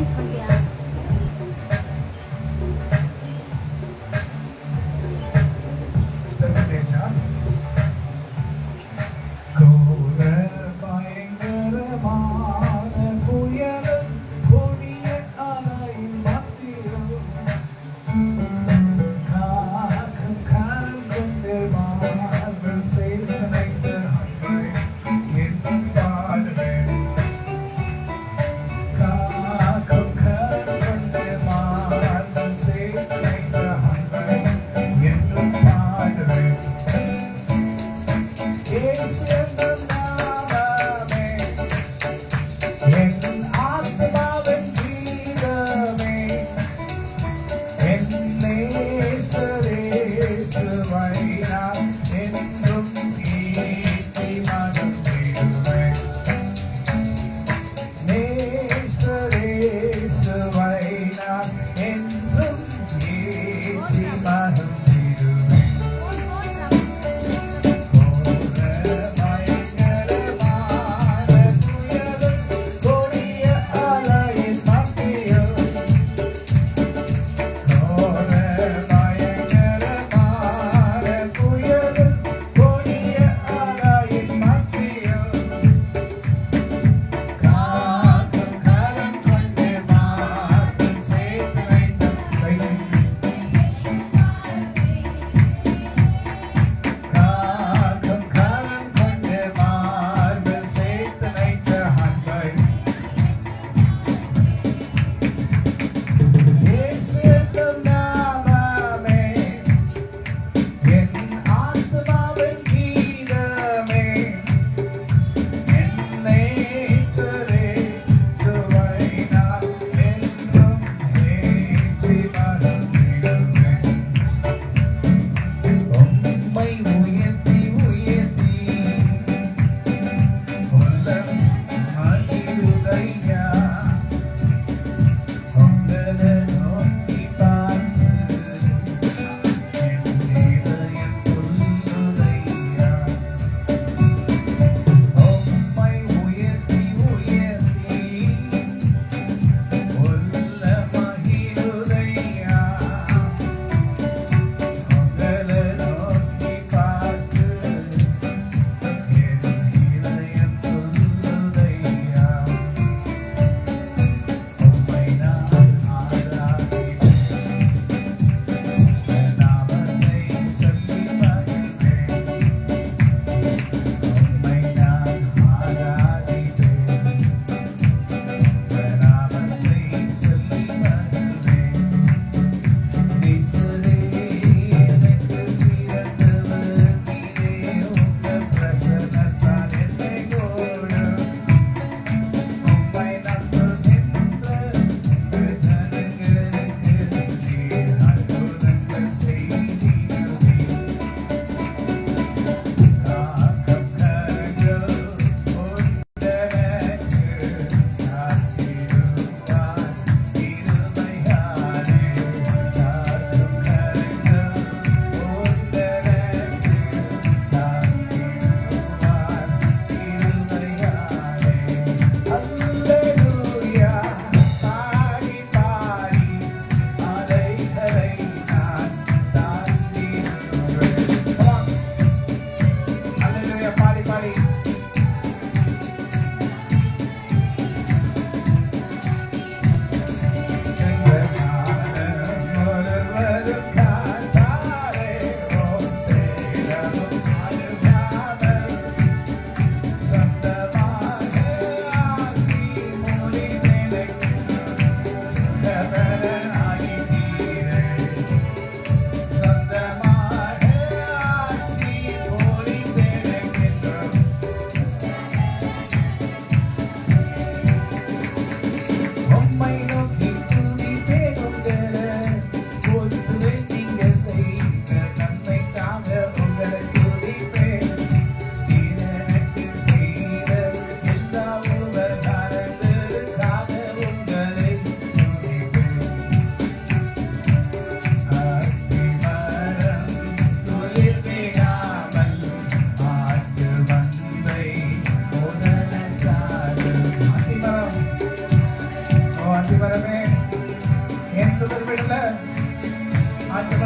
Miss பண்ணிட்டியா?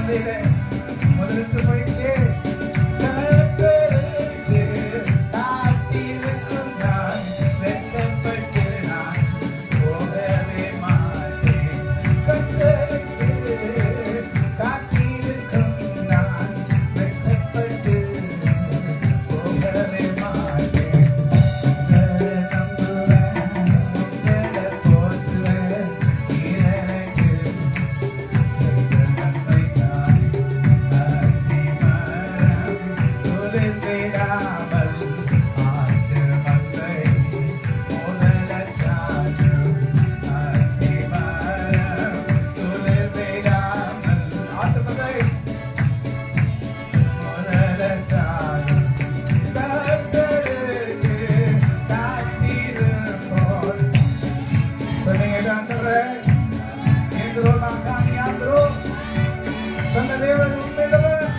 பாதையில முதலிட்டு போயிடுச்சு. சொன்ன தேவன் உண்மையிலவர்.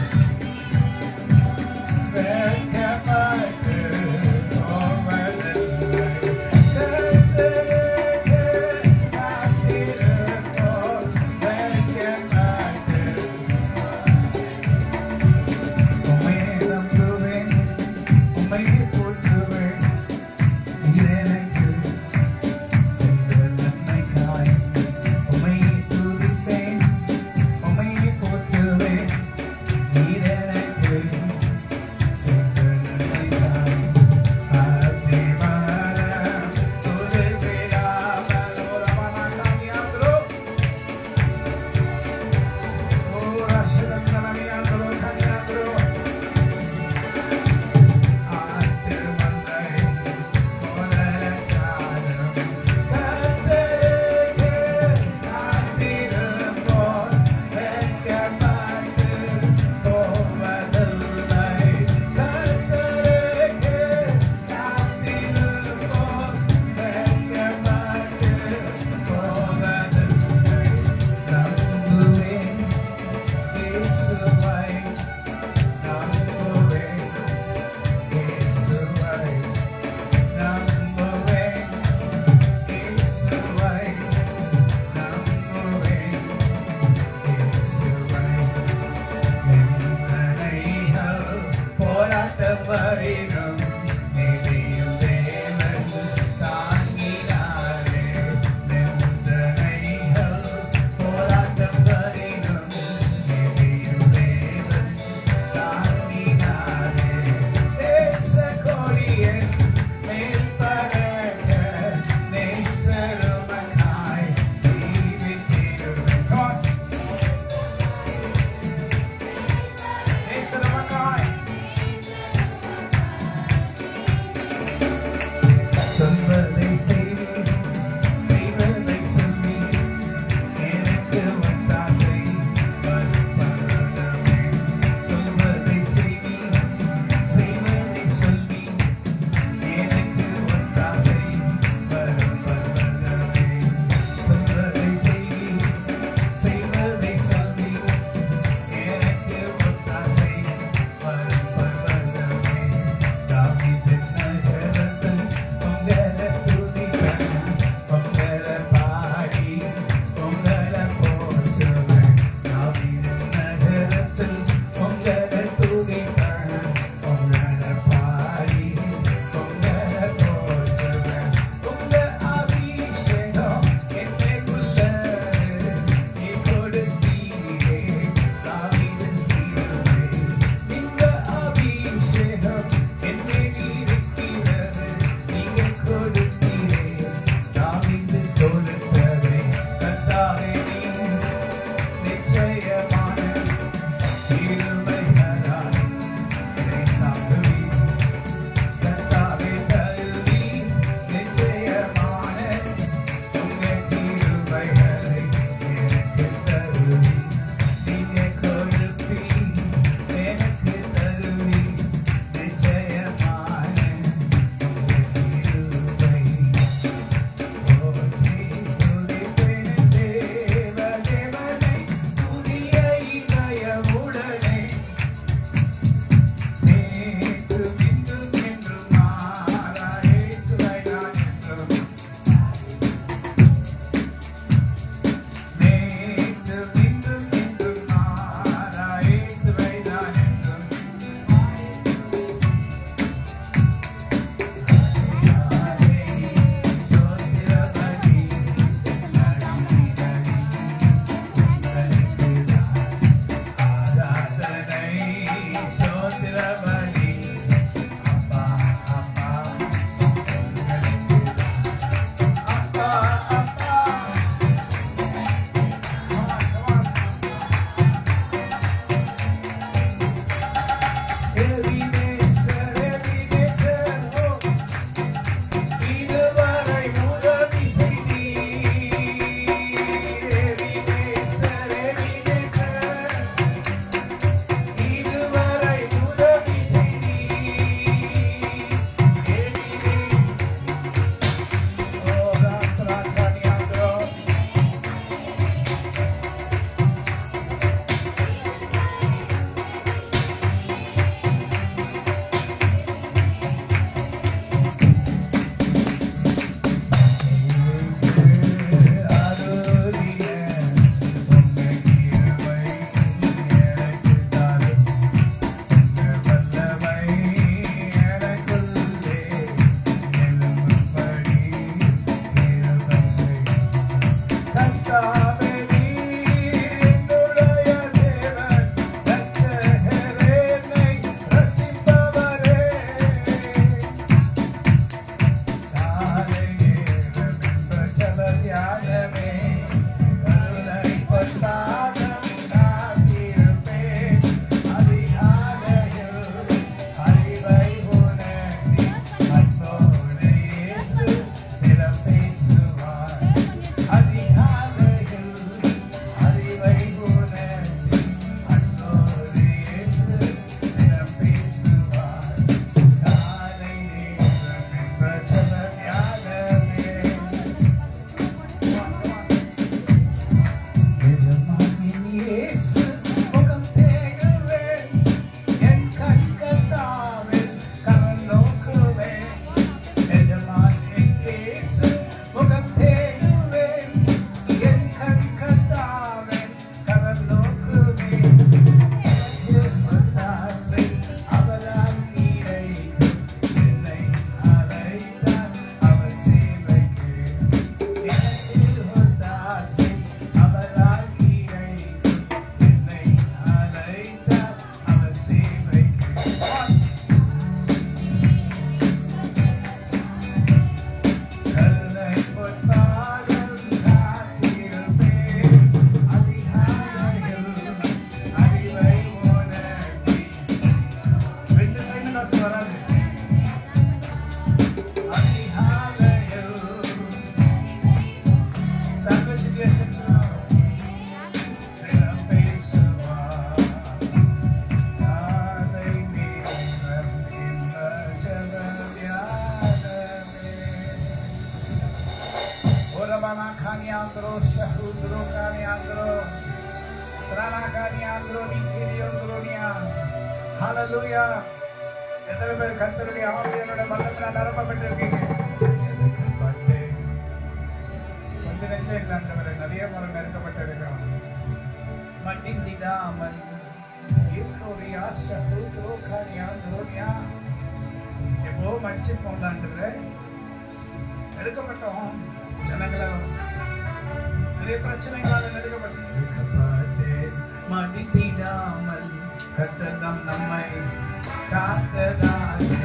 Rana Kanyandro, Shahudro Kanyandro, Rana Kanyandro, Nikiriondronia. Hallelujah. எத்தனை பேர் கர்த்தருடைய ஆவியானோட பலத்தினால் நிரப்பப்பட்டிருக்கீங்க? கொஞ்சம் நெஞ்சம் இல்லாண்டவரை நிறைய முறை நெருக்கப்பட்டிருக்கிறோம். மன்னித்திடாமல் ஈர்க்கோரியா சஹூத்ரோ காரியாந்தோரியா எப்போ மன்னிச்சு போண்டாண்டு எடுக்கப்பட்டோம். ஜனங்களை நிறைய பிரச்சனைகளால் நெருக்கப்பட்டு மன்னித்திடாமல் கர்த்தர் நம்மை காத்ததாலே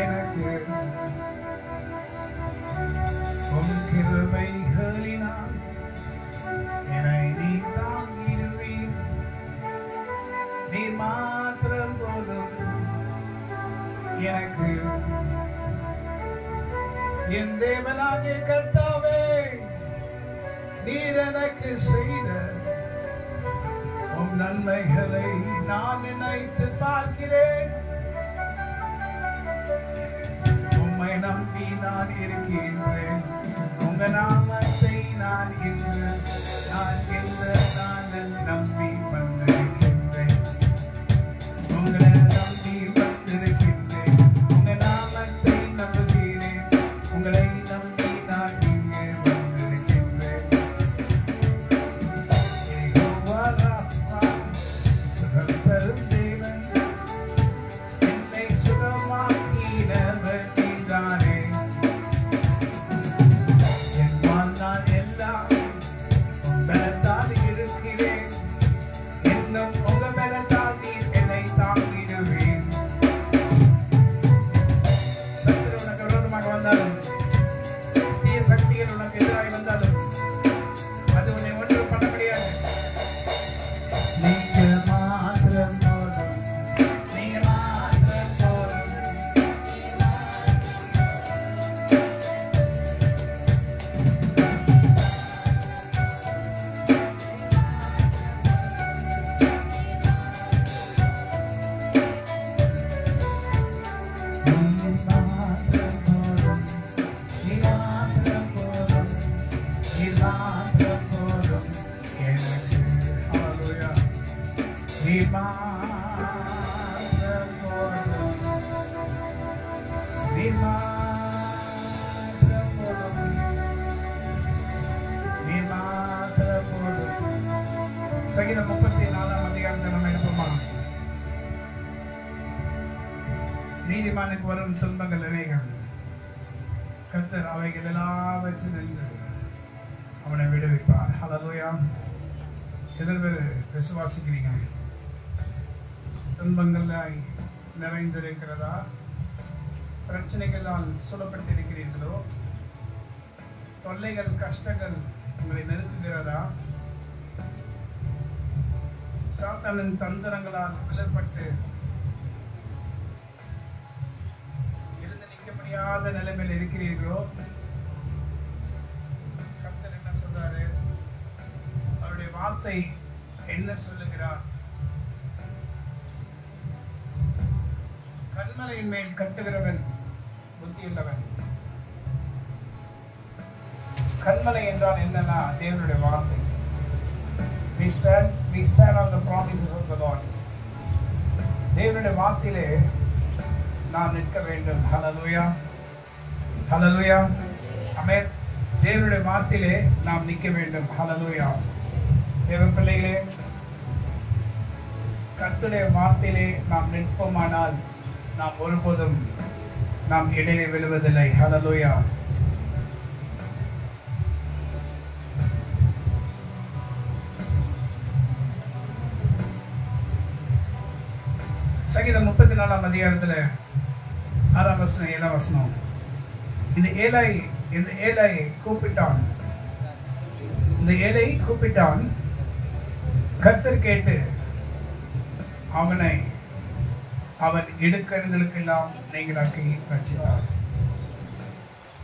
எனக்கு எனக்கு என் தேவனாகிய கர்த்தாவே, நீர் எனக்கு செய்த உம் நன்மைகளை நான் நினைத்து பார்க்கிறேன். உம்மை நம்பி நான் இருக்கின்றேன். உங்க நாமத்தை நான் இன்று இந்த நாளில் நம்பி வந்திருக்கின்றேன். உங்களை நம்பி வந்திருக்கின்றேன். உங்க நாமத்தை நம்புகிறேன். உங்களை நம்பி நான் இங்கே வந்திருக்கின்றேன். யெகோவா ராஃபா, சுகம் தரும் தேவன், என்னை சுகமாக்கினவர் நீதானே. என் வாழ்நாள் எல்லாம் உங்களால் இருக்கிறேன். இன்னும் உங்க மேலத்தான் நீர் என்னை தாங்கிடுவேன். சத்துரு உனக்கு விரோதமாக வந்தாலும், தீய சக்திகள் உனக்கு எதிராக வந்தாலும், அது உன்னை ஒன்றும் பண்ண முடியாது. நீங்க மாத்திரம் போதும். நீங்க மாத்திரம் போதும். சங்கீதம் 34 அதிகாரத்தை நம்ம எடுப்போமா? நீதிமானுக்கு வரும் துன்பங்கள் அநேகம், கர்த்தர் அவைகள் எல்லாவற்றை நின்று அவனை விடுவிப்பார். ஹல்லேலூயா. எதிர் பேர் விசுவாசிக்கிறீங்க? துன்பங்களாய் நிறைந்திருக்கிறதா? பிரச்சனைகளால் சூழப்பட்டிருக்கிறீர்களோ? தொல்லைகள், கஷ்டங்கள் உங்களை நெருக்குகிறதா? சாத்தானின் தந்திரங்களால் விலப்பட்டு இருந்து நிற்க முடியாத நிலைமையில் இருக்கிறீர்களோ? கர்த்தர் என்ன சொல்றாரு? அவருடைய வார்த்தை என்ன சொல்லுகிறார்? கன்மலையின் மேல் கட்டுகிறவன் புத்தியுள்ளவன். கன்மலை என்றால் என்னன்னா தேவனுடைய வார்த்தை. We stand on the promises of the Lord. தேவனுடைய வார்த்தையிலே நாம் நிற்க வேண்டும். ஹல்லேலூயா, ஹல்லேலூயா, ஆமென். தேவனுடைய வார்த்தையிலே நாம் நிற்க வேண்டும். ஹல்லேலூயா. தேவ பிள்ளைகளே, கர்த்தருடைய வார்த்தையிலே நாம் நிற்போமானால் நாம் ஒருபோதும் நாம் இடையே விழுவதில்லை. ஹல்லேலூயா. சங்கீதம் 34 அதிகாரத்துல 6 வசனம் 7 வசனம். இந்த ஏழை கூப்பிட்டான். இந்த ஏழை கூப்பிட்டான். கர்த்தர் கேட்டு அவன் இடுக்கண்களுக்கெல்லாம் நீங்களாக்கி ரட்சித்தார்.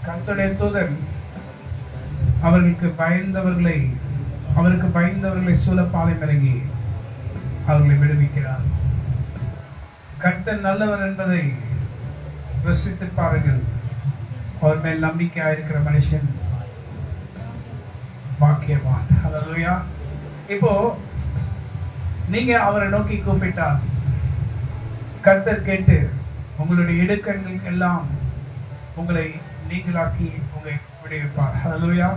கர்த்தருடைய தூதன் அவருக்கு பயந்தவர்களை சூழப்பாலை இறங்கி அவர்களை விடுவிக்கிறார். கர்த்தர் நல்லவர் என்பதை ருசித்து பாருங்கள். அவர் மேல் நம்பிக்கையா இருக்கிற மனுஷன் பாக்கியவான். ஹல்லேலூயா. இப்போ நீங்க அவரை நோக்கி கூப்பிட்டால் கர்த்தர் கேட்டு உங்களுடைய இடுக்கண்களுக்கு எல்லாம் உங்களை நீங்களாக்கி உங்களை விடுவிப்பார். ஹல்லேலூயா,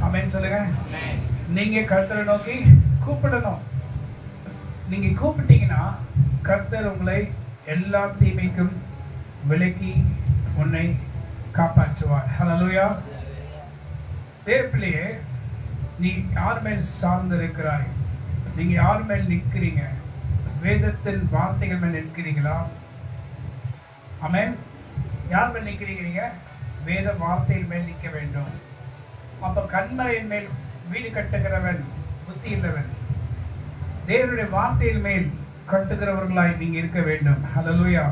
ஆமென் சொல்லுங்க. நீங்க கர்த்தரை நோக்கி கூப்பிடணும். நீங்க கூப்பிட்டீங்கன்னா கர்த்தர் உங்களை எல்லா தீமைக்கும் விலக்கி உன்னை காப்பாற்றுவார். ஹல்லேலூயா. தேவப்பிள்ளையே, நீ யார் மேல் சார்ந்து இருக்கிறாய்? நீங்க யார் மேல் நிற்கிறீங்க? வேதத்தின் வார்த்தைகள் மேல் நிற்கிறீங்களா? ஆமென். யார் மேல் நிற்கிறீங்க? வேத வார்த்தையின் மேல் நிற்க வேண்டும். அப்ப கன்மலையின் மேல் வீடு கட்டுகிறவன் புத்தி இல்லவன். தேவனுடைய வார்த்தையின் மேல் கட்டுகிறவர்களாய் நீங்க இருக்க வேண்டும். ஹல்லேலூயா.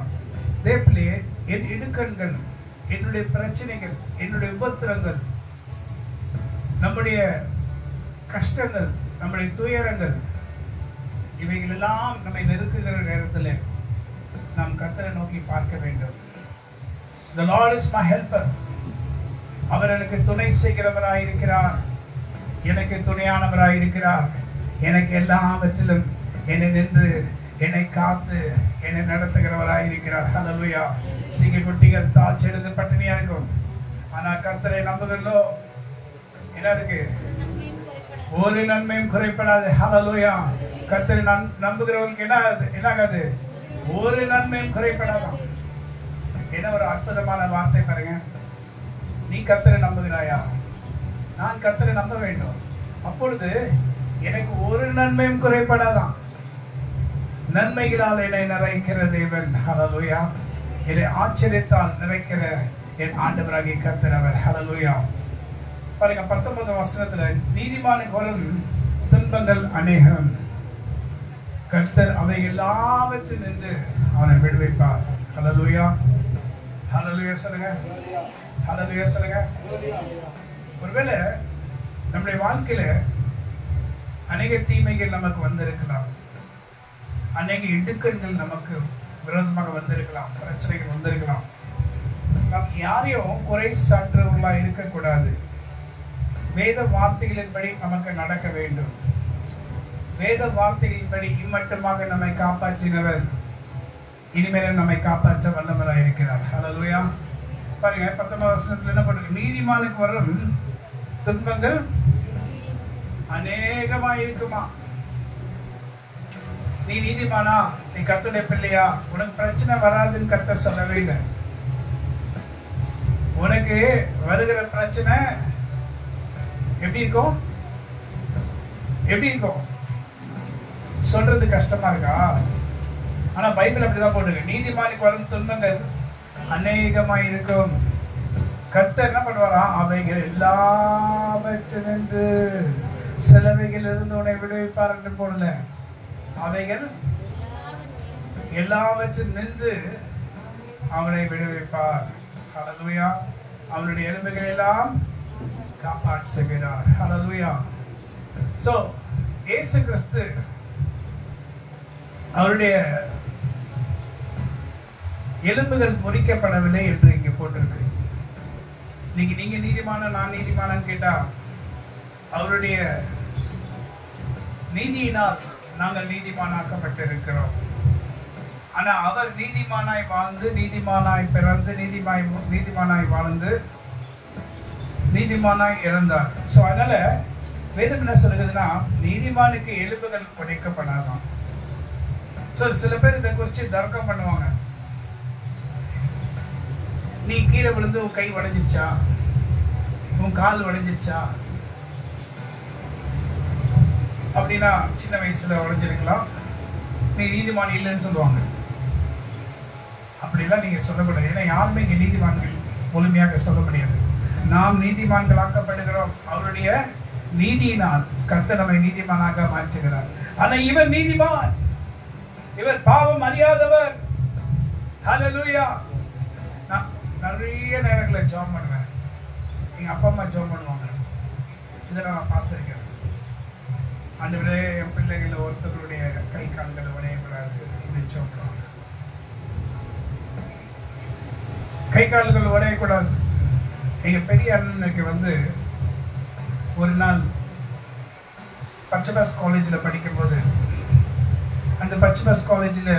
தேவப்பிள்ளை, என் இடுக்கண்கள், என்னுடைய பிரச்சனைகள், என்னுடைய உபத்திரங்கள், நம்முடைய கஷ்டங்கள், நம்முடைய துயரங்கள், இவைகள் எல்லாம் நம்மை நெருக்குகிற நேரத்தில் நாம் கர்த்தரை நோக்கி பார்க்க வேண்டும். The Lord is my helper. அவர் எனக்கு துணை செய்கிறவராயிருக்கிறார், எனக்கு துணையானவராயிருக்கிறார், எனக்கு எல்லாவற்றிலும் என்னை நின்று என்னை காத்து என்னை நடத்துகிறவராயிருக்கிறார். ஹல்லேலூயா. சிங்க குட்டிகள் தாழ்ச்செடுத்து பட்டினியா இருக்கும், ஆனா கர்த்தரை நம்புகிறோ என்ன இருக்கு? ஒரு நன்மையும் குறைப்படாது. ஹல்லேலூயா. கர்த்தரை நம்புகிறவர்களுக்கு என்ன ஆகாது? ஒரு நன்மையும் குறைப்படாதான். என்ன ஒரு அற்புதமான வார்த்தை பாருங்க. நீ கர்த்தரை நம்புகிறாயா? நான் கர்த்தரை நம்ப வேண்டும். அப்பொழுது எனக்கு ஒரு நன்மையும் குறைப்படாதான். நன்மைகளால் என்னை நிறைக்கிற தேவன். ஹல்லேலூயா. என்னை ஆச்சரியத்தால் நிறைக்கிற என் ஆண்டவராகிய கர்த்தர் அவர். ஹல்லேலூயா. பாருங்க 19 வசனத்துல, நீதிமானுக்கு வரும் துன்பங்கள் அநேகம், கர்த்தர் அவை எல்லாவற்றிலும் நின்று அவனை விடுவிப்பார். ஹல்லேலூயா. ஹல்லேலூயா சொல்லுங்க. ஹல்லேலூயா சொல்லுங்க. ஒருவேளை நம்முடைய வாழ்க்கையில அநேக தீமைகள் நமக்கு வந்திருக்கலாம், அநேக இடுக்கண்கள் நமக்கு விரோதமாக வந்திருக்கலாம், பிரச்சனைகள் வந்திருக்கலாம். நாம் யாரையும் குறை சாற்றுவர்களா இருக்கக்கூடாது. வேத வார்த்தைகளின்படி நமக்கு நடக்க வேண்டும். வேத வார்த்தைகளின்படி இம்மட்டுமாக நம்மை காப்பாற்றினவர் இனிமேல் நம்மை காப்பாற்ற வல்லவராக இருக்கிறார். ஹல்லேலூயா. பாருங்க 19 வசனத்துல என்ன பண்ணுங்க? நீதிமானுக்கு வரும் துன்பங்கள் அநேகமாயிருக்குமா. நீ நீதிமானா? நீ கர்த்தருடைய பிள்ளையா? உனக்கு பிரச்சனை வராதுன்னு கர்த்தர் சொல்லவே இல்லை. உனக்கு வருகிற பிரச்சனை எப்படி இருக்கும்? எப்படி இருக்கும் சொல்றது கஷ்டமா இருக்கா? ஆனா பைபிள் அப்படிதான் போட்டுருக்கு. நீதிமானுக்கு வரும் துன்பங்கள் அநேகமாய் இருக்கும். கர்த்தர் என்ன பண்ணுவாரா? அவைகள் எல்லாவற்றிலிருந்து சிலவைகள் இருந்து உன்னை விடுவிப்பார் என்று போடல. அவைகள் எல்லாவற்றில் நின்று அவனை விடுவிப்பார். ஹல்லேலூயா. அவனுடைய எலும்புகள் எல்லாம் காப்பாற்றுகிறார். ஹல்லேலூயா. சோ இயேசு கிறிஸ்து அவருடைய எலும்புகள் முறிக்கப்படவில்லை என்று இங்க போட்டிருக்கு. நீங்க நீதிமான நான் நீதிமானன்னு கேட்டா, அவருடைய நீதியினால் நாங்கள் நீதிமானாக்கப்பட்டிருக்கிறோம். ஆனா அவர் நீதிமானாய் வாழ்ந்து, நீதிமானாய் பிறந்து, நீதிமானாய் வாழ்ந்து, நீதிமானாய் இறந்தார். சோ அதனால வேதம் என்ன சொல்லுதுன்னா, நீதிமானுக்கு எலும்புகள் உடைக்கப்படாதான். சோ சில பேர் இதை குறிச்சு தர்க்கம் பண்ணுவாங்க. நீ கீழே விழுந்து உன் கை உடைஞ்சிருச்சா, உன் கால் உடைஞ்சிருச்சா அப்படின்னா சின்ன வயசுல உடைஞ்சிருக்கலாம், நீ நீதிமான் இல்லைன்னு சொல்லுவாங்க. அப்படிலாம் நீங்க சொல்லக்கூடாது. ஏன்னா யாருமே இங்க நீதிமான்கள் முழுமையாக சொல்ல முடியாது. நாம் நீதிமான்கள் ஆக்கப்படுகிறோம். அவருடைய நீதியினால் கர்த்தர் நம்மை நீதிமானாக மாற்றுகிறார். ஆனா இவர் நீதிமான், இவர் பாவம் அறியாதவர். ஹல்லேலூயா. நான் நிறைய நேரங்களில் ஜெபம் பண்ணுவேன். எங்க அப்பா அம்மா ஜெபம் பண்ணுவாங்க. இதை நான் பார்த்திருக்கேன். ஆண்டவரே, என் பிள்ளைகள் ஒருத்தருடைய கை கால்கள் உடையக்கூடாது என்று ஜெபம் பண்ணுவாங்க. கை கால்கள் உடையக்கூடாது. எங்க பெரிய அண்ணனுக்கு வந்து ஒரு நாள் பச்சபாஸ் காலேஜில் படிக்கும்போது, அந்த பச்சபாஸ் காலேஜில்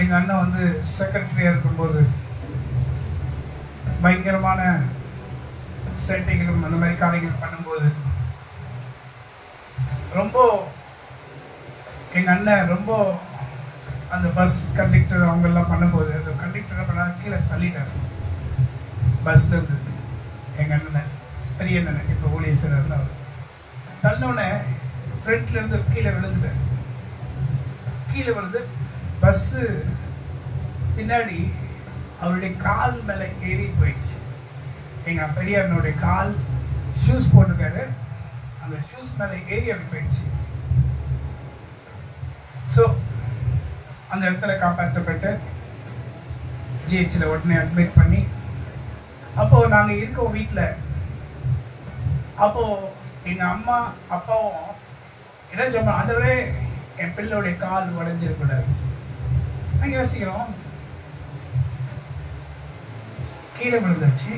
எங்க அண்ணன் வந்து செக்ரட்டரியா இருக்கும்போது பயங்கரமான சேட்டைகளும் அந்த மாதிரி காரியங்கள் பண்ணும்போது ரொம்ப எங்க அண்ணன் ரொம்ப அந்த பஸ் கண்டக்டர் அவங்க எல்லாம் பண்ணும்போது அந்த கண்டக்டர் பண்ண கீழே தள்ளிட்டார் பஸ்ல இருந்து. எங்க அண்ணன் பெரிய அண்ணன் இப்ப ஊழியர் அவர் தள்ளோடனே ஃப்ரண்ட்ல இருந்து கீழே விழுந்துட்டார். கீழே விழுந்து பஸ் பின்னாடி அவருடைய கால் மேல ஏறி போயிடுச்சு. எங்க பெரிய அண்ணனுடைய கால் ஷூஸ் போட்டிருக்காரு, அந்த ஷூஸ் மேல ஏறி அப்படி போயிடுச்சு. ஸோ அந்த இடத்துல காப்பாற்றப்பட்டு ஜிஹெச்சில் உடனே அட்மிட் பண்ணி, அப்போது நாங்கள் இருக்கோம் வீட்டில். அப்போது எங்கள் அம்மா அப்பாவும் என்ன சொன்னோம், ஆண்டவரே என் பிள்ளையுடைய கால் உடைஞ்சிருக்கூடாது. நாங்கள் யோசிக்கிறோம், கீழே விழுந்துச்சு,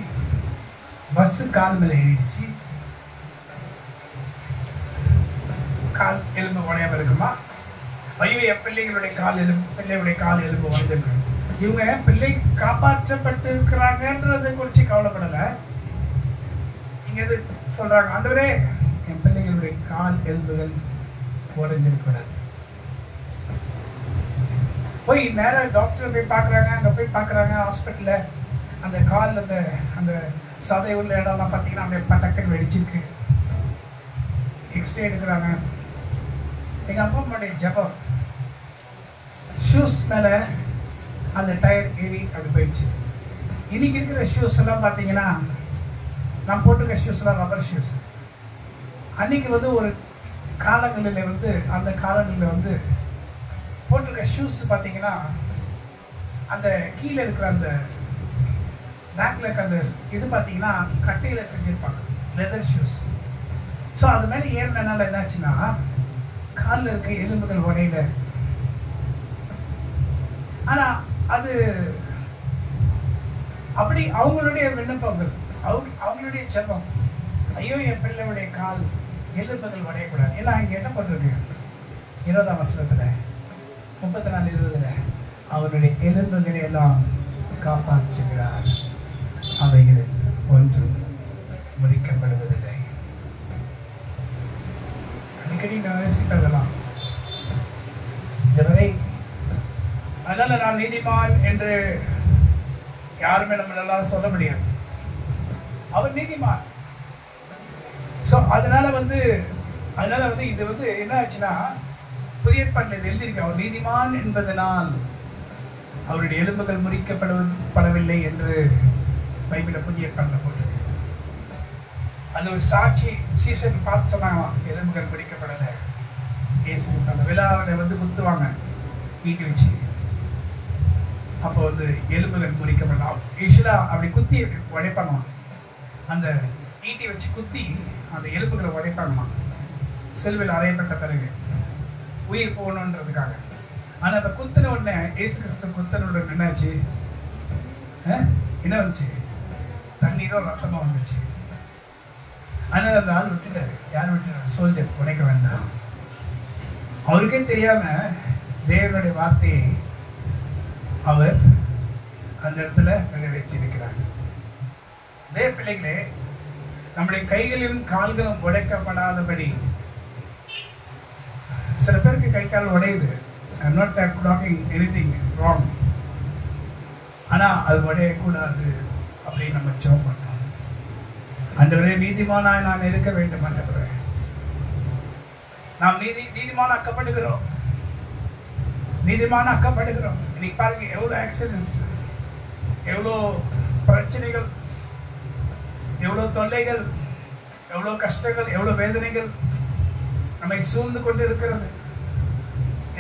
பஸ்ஸு கால் மேலே ஏறிடுச்சு, கால் எலும்பு உடையாம இருக்குமா? ஐயோ என் பிள்ளைகளுடைய கால் எலும்பு உடைஞ்சிருக்கு. இவங்க பிள்ளை காப்பாற்றப்பட்டு இருக்கிறாங்கன்றதை குறித்து கவலைப்படலை. இங்க எது சொல்றாங்க, ஆண்டவரே என் பிள்ளைகளுடைய கால் எலும்புகள் உடைஞ்சிருக்கூடாது. போய் நேரம் டாக்டர் போய் பார்க்குறாங்க. அங்கே போய் பார்க்குறாங்க ஹாஸ்பிட்டல்ல. அந்த கால் அந்த சதை உள்ள இடம்லாம் பார்த்தீங்கன்னா அப்படியே பட்டக்கன் வெடிச்சிருக்கு. எக்ஸ்ரே எடுக்கிறாங்க. எங்கள் அப்பா அம்மாவுடைய ஜபம், ஷூஸ் மேலே அந்த டயர் ஏறி அப்படி போயிடுச்சு. இன்னைக்கு இருக்கிற ஷூஸ் எல்லாம் பார்த்தீங்கன்னா, நான் போட்டிருக்க ஷூஸ் எல்லாம் ரப்பர் ஷூஸ். அன்னைக்கு ஒரு காலங்களில் அந்த காலங்களில் போட்டிருக்க ஷூஸ் பார்த்தீங்கன்னா, அந்த கீழே இருக்கிற அந்த பேக்ல இருக்க அந்த இது பார்த்தீங்கன்னா கட்டையில் செஞ்சுருப்பாங்க, லெதர் ஷூஸ். ஸோ அது மேலே ஏறினால என்னாச்சுன்னா, காலில் இருக்க எலும்புகள் உடையில. ஆனால் அது அப்படி அவங்களுடைய விண்ணப்பங்கள், அவங்களுடைய ஜெபம், ஐயோ என் பிள்ளையுடைய கால் எலும்புகள் உடையக்கூடாது. ஏன்னா இங்கே என்ன பண்ணுறது, 20ஆம் வசனத்தில் 34:20 அவருடைய எலும்புகளை எல்லாம் காப்பாற்றுகிறார், அவைகள் ஒன்றும் முடிக்கப்படுவதில்லை. அடிக்கடி நான் யோசிப்பதெல்லாம் இதுவரை. அதனால நான் நீதிமான் என்று யாருமே நம்மளால சொல்ல முடியாது. அவர் நீதிமான். ஸோ அதனால இது என்ன ஆச்சுன்னா, புதிய ஏற்பாட்டில் எழுதியிருக்கு, அவர் நீதிமான் என்பதனால் அவருடைய எலும்புகள் முறிக்கப்படவில்லை என்று பைபிளில் புதிய ஏற்பாட்டில் போட்டிருக்கு. அது ஒரு சாட்சி. சீசன் பார்த்து சொன்னாங்களாம், எலும்புகள் முறிக்கப்படலை. இயேசு அந்த விழாவில் குத்துவாங்க ஈட்டி வச்சு. அப்போ எலும்புகள் முறிக்கப்படலாம். யூஸ்வலா அப்படி குத்தி உடைப்பாங்களாம். அந்த ஈட்டி வச்சு குத்தி அந்த எலும்புகளை உடைப்பாங்களாம், சிலுவையில் அறையப்பட்ட பிறகு உயிர் போகணுன்றதுக்காக. ஆனா அந்த குத்தின உடனே, இயேசு கிறிஸ்து குத்தின உடனே என்னாச்சு, என்ன வந்துச்சு, தண்ணீரும் ரத்தமா வந்துச்சு. அதனால அந்த ஆள் விட்டுட்டாரு. யார் விட்டுட்டாரு? சோல்ஜர். உடைக்க வேண்டாம். அவருக்கே தெரியாம தேவனுடைய வார்த்தையை அவர் அந்த இடத்துல நிறைவேற்றியிருக்கிறார். தேவ பிள்ளைகளே, நம்முடைய கைகளிலும் கால்களும் உடைக்கப்படாதபடி, சில பேருக்கு கை கால் உடையுது. I'm not talking anything wrong. ஆனா அது உடையக்கூடாது அப்படின்னு நம்ம ஜெபம் பண்ணோம். ஆண்டவரே நீதிமானாய் நான் இருக்க வேண்டும். ஆண்டவரே நாம் நீதிமானாக்கப்படுகிறோம். இன்னைக்கு பாருங்க, எவ்வளவு ஆக்சிடென்ட்ஸ், எவ்வளோ பிரச்சனைகள், எவ்வளோ தொல்லைகள், எவ்வளோ கஷ்டங்கள், எவ்வளோ வேதனைகள் நம்மை சூழ்ந்து கொண்டு இருக்கிறது.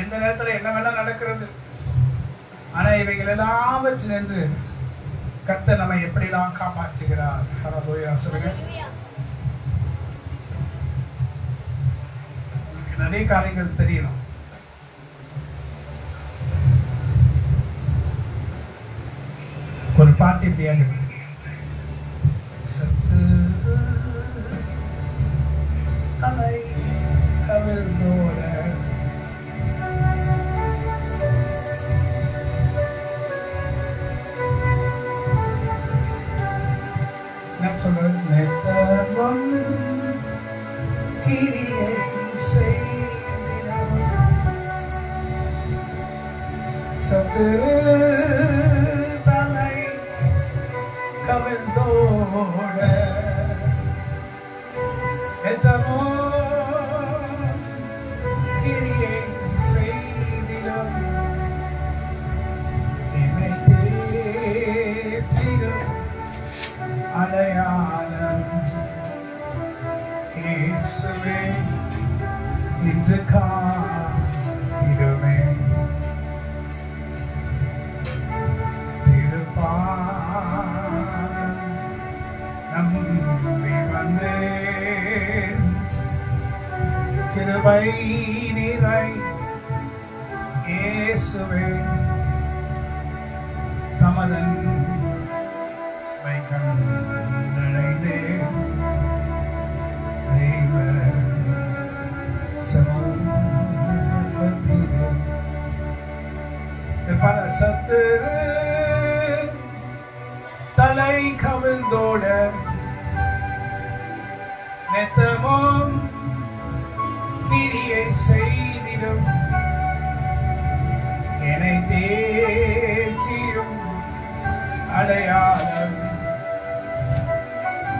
எந்த நேரத்தில் என்ன வேணா நடக்கிறது. ஆனா இவைகள் எல்லாவற்றில் நின்று கர்த்தர் நம்மை எப்படிலாம் காப்பாற்றுகிறார். ஹல்லேலூயா சொல்லுங்க. நிறைய காரியங்கள் தெரியணும். ஒரு பாட்டு இப்படியாக சத்து தலை கவிழ்ந்தோட என்ன சொல்றது, நெத்தவம் கிரியை செய்திடும் சத்து தலை கவிழ்ந்தோட நெத்தவோ கிரியை செய்திடும் என்னை தேற்றிடும் அடையாளம் இயேசுவே இன்று காத்திடுமே. திருப்ப கிருபை நிறை இயேசுவே தமதன் கண்டடைந்தே தெய்வ சமூகத்திலே பல சத்துரு தலை கவிழ்ந்தோட நெத்தமும் கிரியை செய்திடும் என்னை தேற்றிடும் அடையாளம்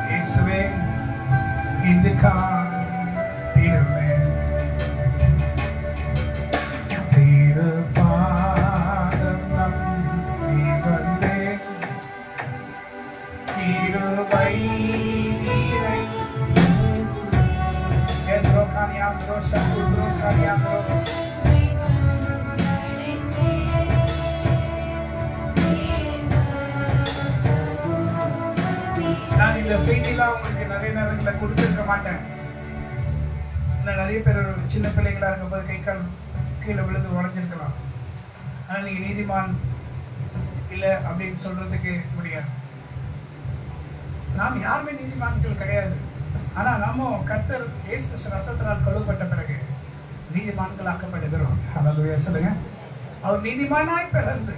இயேசுவே இன்று காத்திடுவேன் திருப்பாதம் நம்பி வந்தேன் கிருபை நீரை Pedro Caniandro Shakudro Caniandro நான் இந்த செய்திலாம் உங்களுக்கு நிறைய நேரங்களில் கொடுத்துருக்க மாட்டேன். நிறைய பேர் சின்ன பிள்ளைங்களா இருக்கும்போது கை கால் கீழே விழுந்து உடஞ்சிருக்கலாம். ஆனால் நீங்க நீதிமான் இல்லை அப்படின்னு சொல்றதுக்கு முடியாது. நாம் யாருமே நீதிமான்கள் கிடையாது. ஆனா நாம கர்த்தர் இயேசு ரத்தத்தினால் கழுவப்பட்ட பிறகு நீதிமான்கள் ஆக்கப்படுகிறோம். ஹல்லேலூயா சொல்லுங்க. அவர் நீதிமானாய் பிறந்து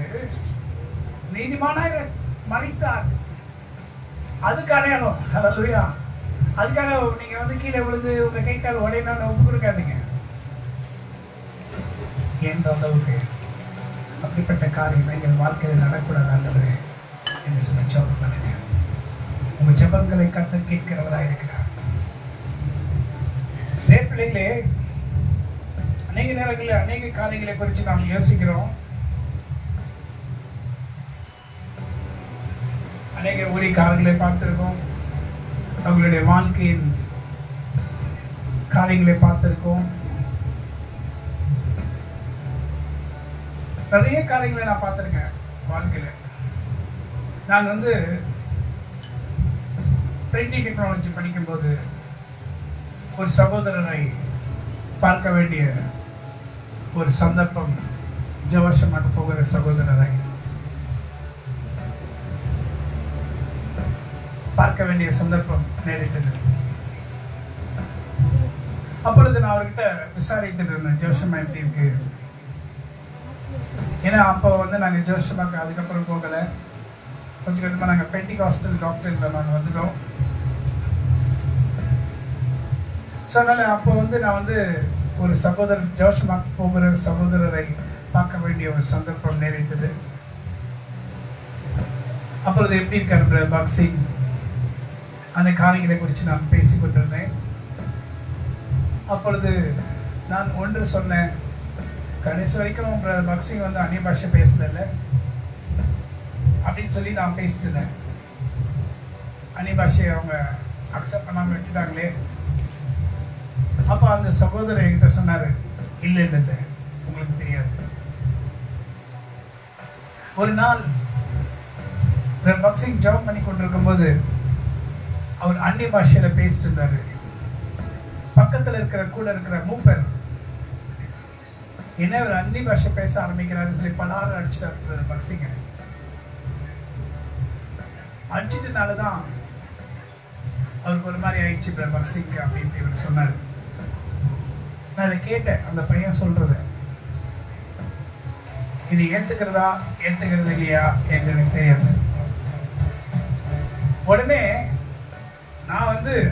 நீதிமானாய் மரித்தார். அதுக்கு அடையாளம். ஹல்லேலூயா. அதுக்காக நீங்க கீழே விழுந்து உங்க கை கால் உடையணும்னு ஒப்பு கொடுக்காதீங்க. எந்த அளவுக்கு அப்படிப்பட்ட காரியம் எங்கள் வாழ்க்கையில் நடக்கூடாது ஆண்டவரே என்று சொல்லி ஜெபம் பண்ணுங்க. உங்க ஜெபங்களை கர்த்தர் கேட்கிறவராக இருக்கிறார். பிள்ளைகளே, அநேக நேரங்களில் அநேக காரியங்களை குறித்து நாம் யோசிக்கிறோம். அநேக ஊழியக்காரர்களை பார்த்திருக்கோம், அவங்களுடைய வாழ்க்கையின் காரியங்களை பார்த்திருக்கோம். நிறைய காரியங்களை நான் பார்த்திருக்கேன் வாழ்க்கையில. நான் பிரிண்டிங் டெக்னாலஜி படிக்கும்போது ஒரு சகோதரரை பார்க்க வேண்டிய ஒரு சந்தர்ப்பம், ஜவசமாக போகிற சகோதரரை பார்க்க வேண்டிய சந்தர்ப்பம் நேரிட்டது. அப்பொழுது நான் அவர்கிட்ட விசாரித்துட்டு இருந்தேன், ஜோஷமா எப்படி இருக்கு. ஏன்னா அப்போ நாங்கள் ஜோஷமாக்கு அதுக்கப்புறம் போகலை. கொஞ்சம் கொஞ்சமாக நாங்கள் பெண்டிகாஸ்டல் டாக்டரில் நாங்கள் வந்துட்டோம். ஸோ அதனால் அப்போ நான் ஒரு சகோதரர் ஜோஷமாக்கு போகிற சகோதரரை பார்க்க வேண்டிய ஒரு சந்தர்ப்பம் நேரிட்டது. அப்பொழுது எப்படி இருக்காரு பிரதர் பாக்ஸிங், அந்த காரியங்களை குறித்து நான் பேசி கொண்டிருந்தேன். அப்பொழுது நான் ஒன்று சொன்னேன், கடைசி வரைக்கும் பிரதர் பாக்ஸிங் அந்நிய பாஷை பேசுதில்ல அப்படின்னு சொல்லி நான் பேசிட்டு இருந்தேன். அந்நிய பாஷையை அவங்க அக்செப்ட் பண்ணாமல் விட்டுட்டாங்களே. அப்போ அந்த சகோதரர் என்கிட்ட சொன்னாரு, இல்லை இல்லை இல்லை உங்களுக்கு தெரியாது. ஒரு நாள் பாக்ஸிங் ஜாப் பண்ணி கொண்டிருக்கும் போது அவர் அந்நிய பாஷையில பேசிட்டு இருந்தாரு. பக்கத்துல கூட இருக்கிற மூப்பர் என்ன ஒரு அந்நிய பாஷை பேச ஆரம்பிக்கிறாருன்னு சொல்லி பலாறு அடிச்சுட்டாரு பாக்ஸிங்க. அடிச்சிட்டனாலதான் அவருக்கு ஒரு மாதிரி ஆயிடுச்சு பாக்ஸிங் அப்படின்னு இவர் சொன்னாரு. நான் அதை கேட்டேன், அந்த பையன் சொல்றது இது ஏத்துக்கிறதா ஏத்துக்கிறது இல்லையா என்று எனக்கு தெரியாது. உடனே நான்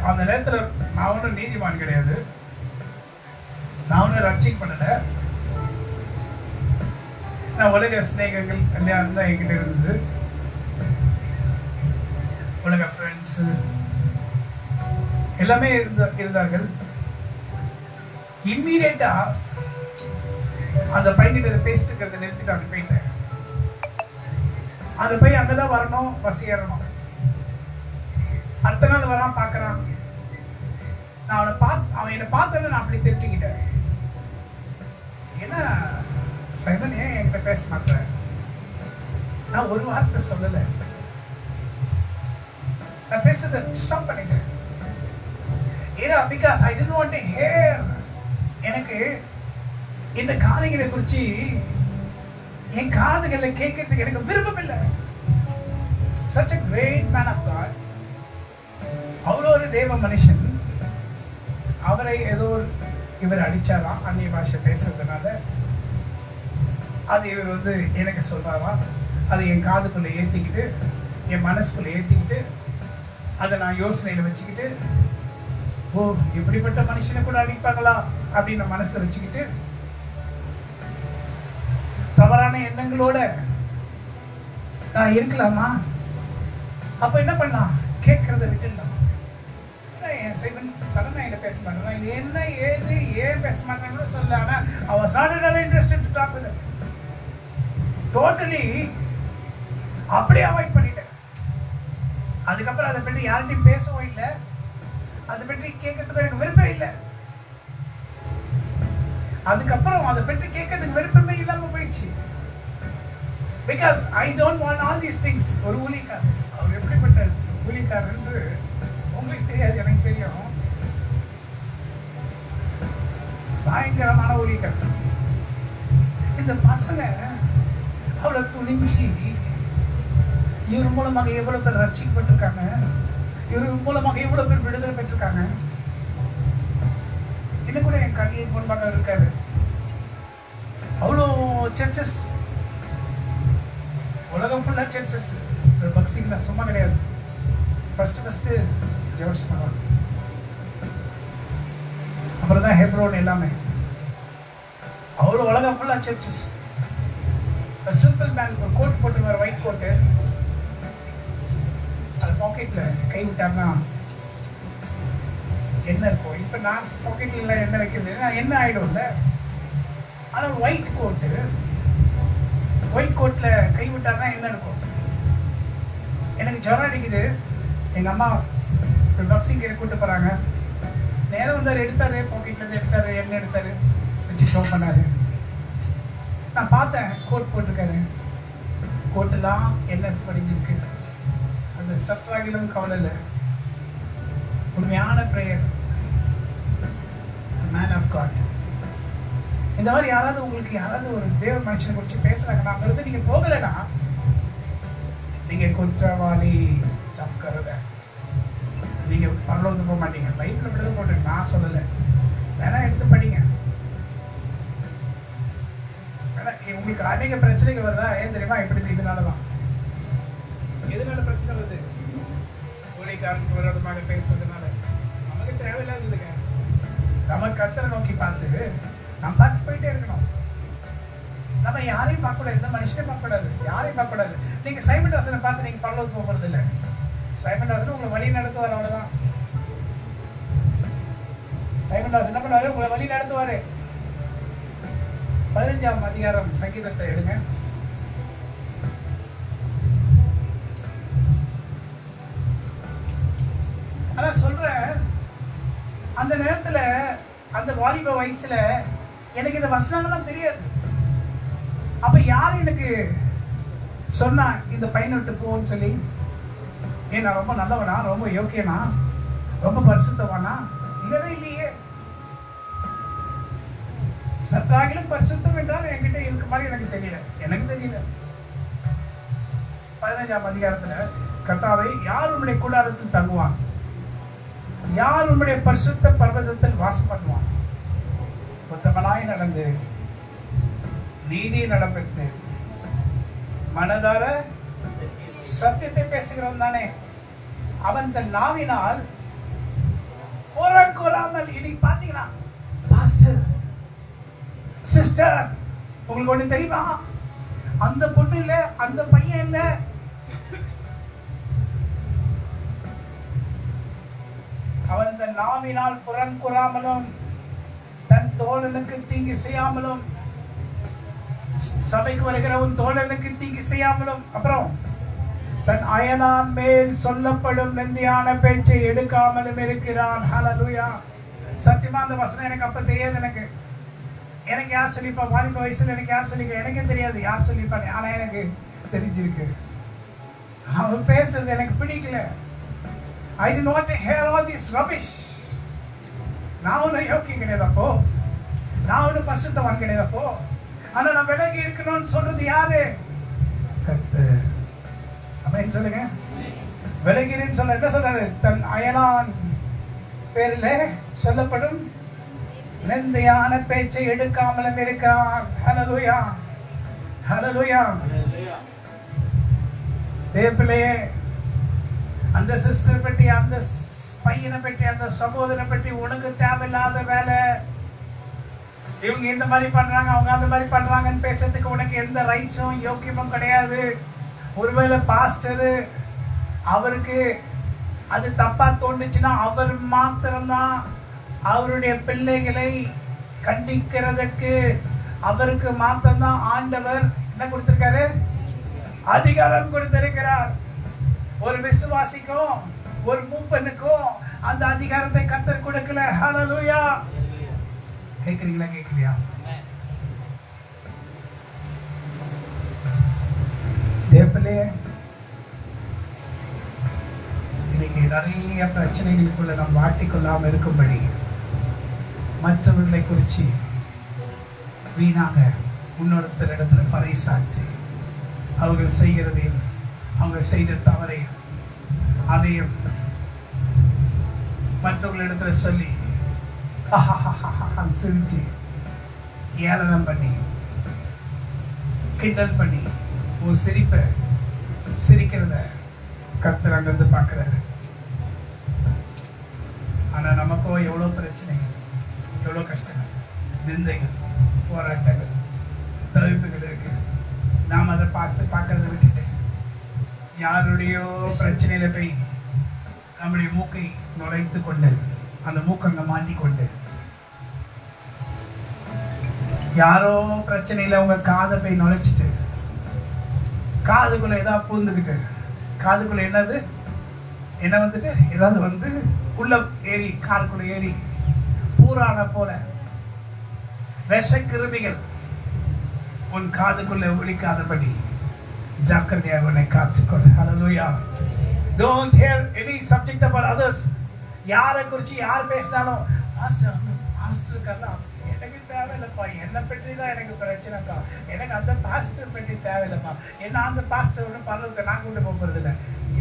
அந்த நேரத்துல நான் ஒன்றும் நீதிமான் கிடையாது, நான் ஒன்றும் ரட்சிக் பண்ணல. நான் உலக சிநேகங்கள் கல்யாணம் தான் என்கிட்ட இருந்தது, உலக ஃப்ரெண்ட்ஸ் எல்லாமே இருந்தார்கள். இம்மீடியட்டா அந்த பையன்கிட்ட பேசிட்டு இருக்கிறத நிறுத்திட்டு அப்படி போயிட்டேன். அந்த பையன் அங்கதான் வரணும், பஸ் ஏறணும். அடுத்த நாள் வரான், பாக்குறான். நான் அவன் என்னை பார்த்தோன்னு நான் அப்படி திருப்பிக்கிட்டேன். ஏன்னா சைமன் ஏன் என்கிட்ட பேச மாட்டேன், நான் ஒரு வார்த்தை சொல்லல, நான் பேசுறத ஸ்டாப் பண்ணிட்டேன். ஏன்னா because I didn't want to hear எனக்கு இந்த காரியங்களை குறிச்சு என் காதுகளை கேட்கறதுக்கு எனக்கு விருப்பம் இல்லை. such a great man of God. அவ்வளோ ஒரு தேவ மனுஷன். அவரை ஏதோ இவர் அடிச்சாராம் அந்நிய பாஷை பேசுறதுனால. அது இவர் எனக்கு சொல்றாராம். அதை என் காதுக்குள்ள ஏத்திக்கிட்டு, என் மனசுக்குள்ள ஏத்திக்கிட்டு, அதை நான் யோசனையில வச்சுக்கிட்டு, ஓ இப்படிப்பட்ட மனுஷனை கூட அடிப்பாங்களா அப்படின்னு மனசுல வச்சுக்கிட்டு, தவறான எண்ணங்களோட நான் இருக்கலாமா? அப்ப என்ன பண்ணலாம்? கேட்கறத விட்டுடலாம். சடனா என்ன பேச மாட்டேன், என்ன ஏது ஏன் பேச மாட்டேன்னு சொல்ல. ஆனா I was not at all interested to talk with him. Totally அப்படியே அவாய்ட் பண்ணிட்டேன். அதுக்கப்புறம் அதை பற்றி யார்கிட்டையும் பேசவும் இல்லை, அதை பற்றி கேட்கறதுக்கு எனக்கு விருப்பம் இல்லை. அதுக்கப்புறம் அதை பற்றி கேட்கறதுக்கு விருப்பமே இல்லாம போயிடுச்சு. Because I don't want all these things. ஒரு ஊழியக்காரர், அவர் எப்படிப்பட்ட ஊழியக்காரர் என்று உங்களுக்கு தெரியாது, எனக்கு தெரியும். பயங்கரமான ஊழியக்காரர். இந்த பசங்க அவ்வளவு துணிஞ்சி இவர் மூலமாக எவ்வளவு பேர் ரட்சிக்கப்பட்டிருக்காங்க, இவர் மூலமாக எவ்வளவு பேர் விடுதலை பெற்றிருக்காங்க. இன்னும் கூட என் கண்ணின் முன்பாக இருக்காரு. அவ்வளோ சர்ச்சஸ், உலகம் ஃபுல்லா சர்ச்சஸ். பக்சிங் தான், சும்மா கிடையாது. ஃபர்ஸ்ட் ஜெருசலேம், அப்புறம் தான் ஹெப்ரோன், எல்லாமே. அவ்வளோ உலகம் ஃபுல்லா சர்ச்சஸ். சிம்பிள் மேன், ஒரு கோட் போட்டு, ஒயிட் கோட்டு, அது பாக்கெட்ல கை விட்டாருன்னா என்ன இருக்கும்? இப்ப நான் பாக்கெட்ல என்ன வைக்கிறது, என்ன ஆயிடும்ல. ஆனா ஒயிட் கோட்ல கை விட்டாருன்னா என்ன இருக்கும்? எனக்கு ஜுரம் அடிக்குது, எங்க அம்மா பாக்ஸிங் கூட்டு போறாங்க. நேரம் வந்தாரு, எடுத்தாரு, பாக்கெட்ல இருந்து எடுத்தாரு, என்ன எடுத்தாரு, வச்சு ஷோ பண்ணாரு. நான் பார்த்தேன், கோட் போட்டிருக்காரு. கோட்டெல்லாம் என்ன படிஞ்சிருக்கு, அந்த சற்றாகிலும் கவலை இல்லை. உண்மையான பிரேயர், மேன் ஆஃப் காட். இந்த மாதிரி யாராவது ஒரு தேவ மனுஷனை குறித்து பேசுறாங்கன்னா, அங்கிருந்து நீங்க போகலைன்னா நீங்க குற்றவாளி சக்கரத, நீங்க பரலோகத்துக்கு போக மாட்டீங்க. பைபிள் விடுதலை போட்டு நான் சொல்லலை, வேணா எடுத்து படிங்க. உங்களுக்கு அநேக பிரச்சனைகள் வருதா? ஏன் தெரியுமா? இப்படி இதனாலதான். எதனால பிரச்சனை வருது? ஊழியக்காரனுக்கு விரோதமாக பேசுறதுனால. நமக்கு தேவையில்லாததுங்க. நம்ம கர்த்தரை நோக்கி பார்த்து நம்ம பார்த்து போயிட்டே இருக்கணும். நம்ம யாரையும் பார்க்கக்கூடாது, இந்த மனுஷனே பார்க்கக்கூடாது, யாரையும் பார்க்கக்கூடாது. நீங்க சைமன் தாசனை பார்த்து நீங்க பரலோகத்துக்கு போகிறது இல்லை. சைமன் தாசன் உங்களை வழி நடத்துவார், அவ்வளவுதான். சைமன் தாசன் என்ன பண்ணுவாரு? உங்களை வழி நடத்துவாரு. 15ஆம் அதிகாரம் சங்கீதத்தை எடுங்க. அதான் சொல்றேன், அந்த நேரத்துல, அந்த வாலிப வயசுல எனக்கு இந்த வசனங்கள்லாம் தெரியாது. அப்ப யாரு எனக்கு சொன்னா இந்த பையனை விட்டு போன்னு சொல்லி? ஏன் நான் ரொம்ப நல்லவனா, ரொம்ப யோக்கியனா, ரொம்ப பரிசுத்தவானா? இல்லவே இல்லையே. சற்றாகிலும் பரிசுத்தம் என்றால் என்கிட்ட இருக்க மாதிரி எனக்கு தெரியல. 15ஆம் அதிகாரத்துல, கர்த்தாவே, யார் உம்முடைய கூடாரத்தில் தங்குவான்? யார் உம்முடைய பரிசுத்த பர்வதத்தில் வாசம் பண்ணுவான்? உத்தமனாய் நடந்து நீதியை நடப்பித்து மனதார சத்தியத்தை பேசுகிறவன் தானே. அவன் தன் நாவினால் கூறாமல். இன்னைக்கு பாத்தீங்கன்னா, பாஸ்டர், சிஸ்டர், உங்களுக்கு ஒண்ணு தெரியுமா? அந்த பொண்ணு இல்ல, அந்த பையன் இல்ல, அவன் தன் நாவினால் புறம் கூறாமலும் தன் தோழனுக்கு தீங்கு செய்யாமலும், சபைக்கு வருகிற உன் தோழனுக்கு தீங்கு செய்யாமலும், அப்புறம் தன் அயலான் மேல் சொல்லப்படும் நிந்தியான பேச்சை எடுக்காமலும் இருக்கிறான். ஹல்லேலூயா. சத்தியமா அந்த வசனம் எனக்கு அப்ப தெரியாது. எனக்கு யார் சொல்லிப்பா? வாலிப வயசுல எனக்கு யார் சொல்லிக்க? எனக்கே தெரியாது யார் சொல்லிப்பாங்க. ஆனா எனக்கு தெரிஞ்சிருக்கு. அவன் பேசுறது எனக்கு பிடிக்கல. I did not hear all this rubbish. நான் ஒன்னும் யோக்கியம் கிடையாது. அப்போ நான் ஒன்றும் பரிசுத்தவான் கிடையாது அப்போ. ஆனா நான் விலகி இருக்கணும்னு சொல்றது யாரு? கர்த்தர். ஆமென் சொல்லுங்க. விலகிறேன்னு சொல்ல என்ன சொல்றாரு? தன் அயலான் பேரிலே சொல்லப்படும் நிந்தையான பேச்சை எடுக்காமலும் இருக்கிறான். ஹல்லேலூயா, ஹல்லேலூயா. தேவப்பிள்ளையே, அந்த சிஸ்டர் பற்றி, அந்த பையனை பற்றி, அந்த சகோதரனை பற்றி உனக்கு தேவையில்லாத வேலை. இவங்க இந்த மாதிரி பண்றாங்க, அவங்க அந்த மாதிரி பண்றாங்கன்னு பேசுறதுக்கு உனக்கு எந்த ரைட்ஸும் யோக்கியமும் கிடையாது. ஒருவேளை பாஸ்டர் அவருக்கு அது தப்பா தோணுச்சுன்னா அவர் மாத்திரம்தான் அவருடைய பிள்ளைகளை கண்டிக்கிறதுக்கு அவருக்கு மாத்திரம்தான் ஆண்டவர் என்ன கொடுத்திருக்காரு? அதிகாரம் கொடுத்திருக்கிறார். ஒரு விசுவாசிக்கும் ஒரு மூப்பனுக்கும் அந்த அதிகாரத்தை கர்த்தர் கொடுக்கல. ஹல்லேலூயா. கேக்குறீங்களா? கேக்குறியா? தேவப்பிள்ளை, இன்னைக்கு நிறைய பிரச்சனைகளுக்குள்ள நாம் மாட்டிக்கொள்ளாம இருக்கும்படி மற்றவர்களை குறிச்சு வீணாக இன்னொருத்தர் இடத்துல பறைசாற்றி அவர்கள் செய்கிறதையும் அவங்க செய்த தவறையும் அதையும் மற்றவர்களிடத்துல சொல்லி சிரிச்சு ஏளனம் பண்ணி கிண்டல் பண்ணி உன் சிரிப்பை சிரிக்கிறத கர்த்தர் அங்கிருந்து பார்க்கிறாரு. ஆனா நமக்கோ எவ்வளவு பிரச்சனைகள், எவ்வளவு கஷ்டங்கள், நிந்தைகள், போராட்டங்கள், தவிப்புகள் இருக்கு. நாம் அதை பார்க்கறத விட்டுட்டு யாருடையோ பிரச்சனையில போய் நம்முடைய மூக்கை நுழைத்து கொண்டு அந்த மூக்கங்க மாட்டி கொண்டு யாரோ பிரச்சனையில உங்க காதை போய் நுழைச்சிட்டு காதுக்குள்ள ஏதாவது பூந்துக்கிட்டு காதுக்குள்ள என்னது என்ன வந்துட்டு ஏதாவது வந்து உள்ள ஏறி காதுக்குள்ள ஏறி பூரான போல விஷ கிருமிகள் உன் காதுக்குள்ள ஒழிக்காதபடி ஜாக்கிரதையாக உன்னை காத்துக்கொள். ஹல்லேலூயா. Don't hear any subject about others. யாரை குறிச்சு யார் பேசினாலும் பாஸ்டருக்கெல்லாம் எனக்கு தேவையில்லைப்பா, என்னை பற்றி தான் எனக்கு பிரச்சனைப்பா, எனக்கு அந்த பாஸ்டர் பற்றி தேவையில்லைப்பா, என்ன அந்த பாஸ்டர் ஒன்று பரலோகத்தை நான் கூட்டு போகிறது இல்லை,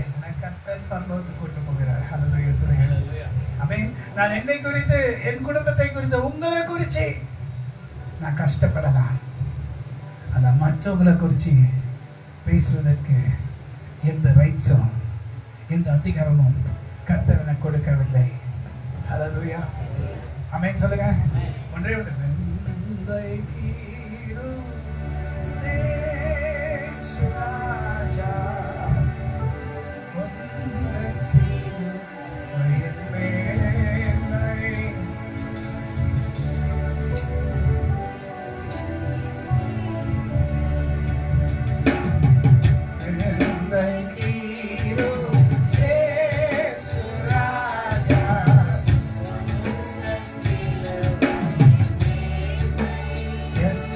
என்ன கர்த்தர் பரலோகத்துக்கு கூட்டு போகிறார். ஹல்லேலூயா சொல்லுங்க. ஆமென். நான் என்னை குறித்து, என் குடும்பத்தை குறித்து, உங்களை குறிச்சு நான் கஷ்டப்படலாம். அந்த மற்றவங்களை குறிச்சு பேசுவதற்கு எந்த ரைட்ஸும் எந்த அதிகாரமும் கர்த்தர் எனக்கு கொடுக்கவில்லை. ஹல்லேலூயா. ஆமென் சொல்லுங்க. ஒன்றே ஒன்று. Yes.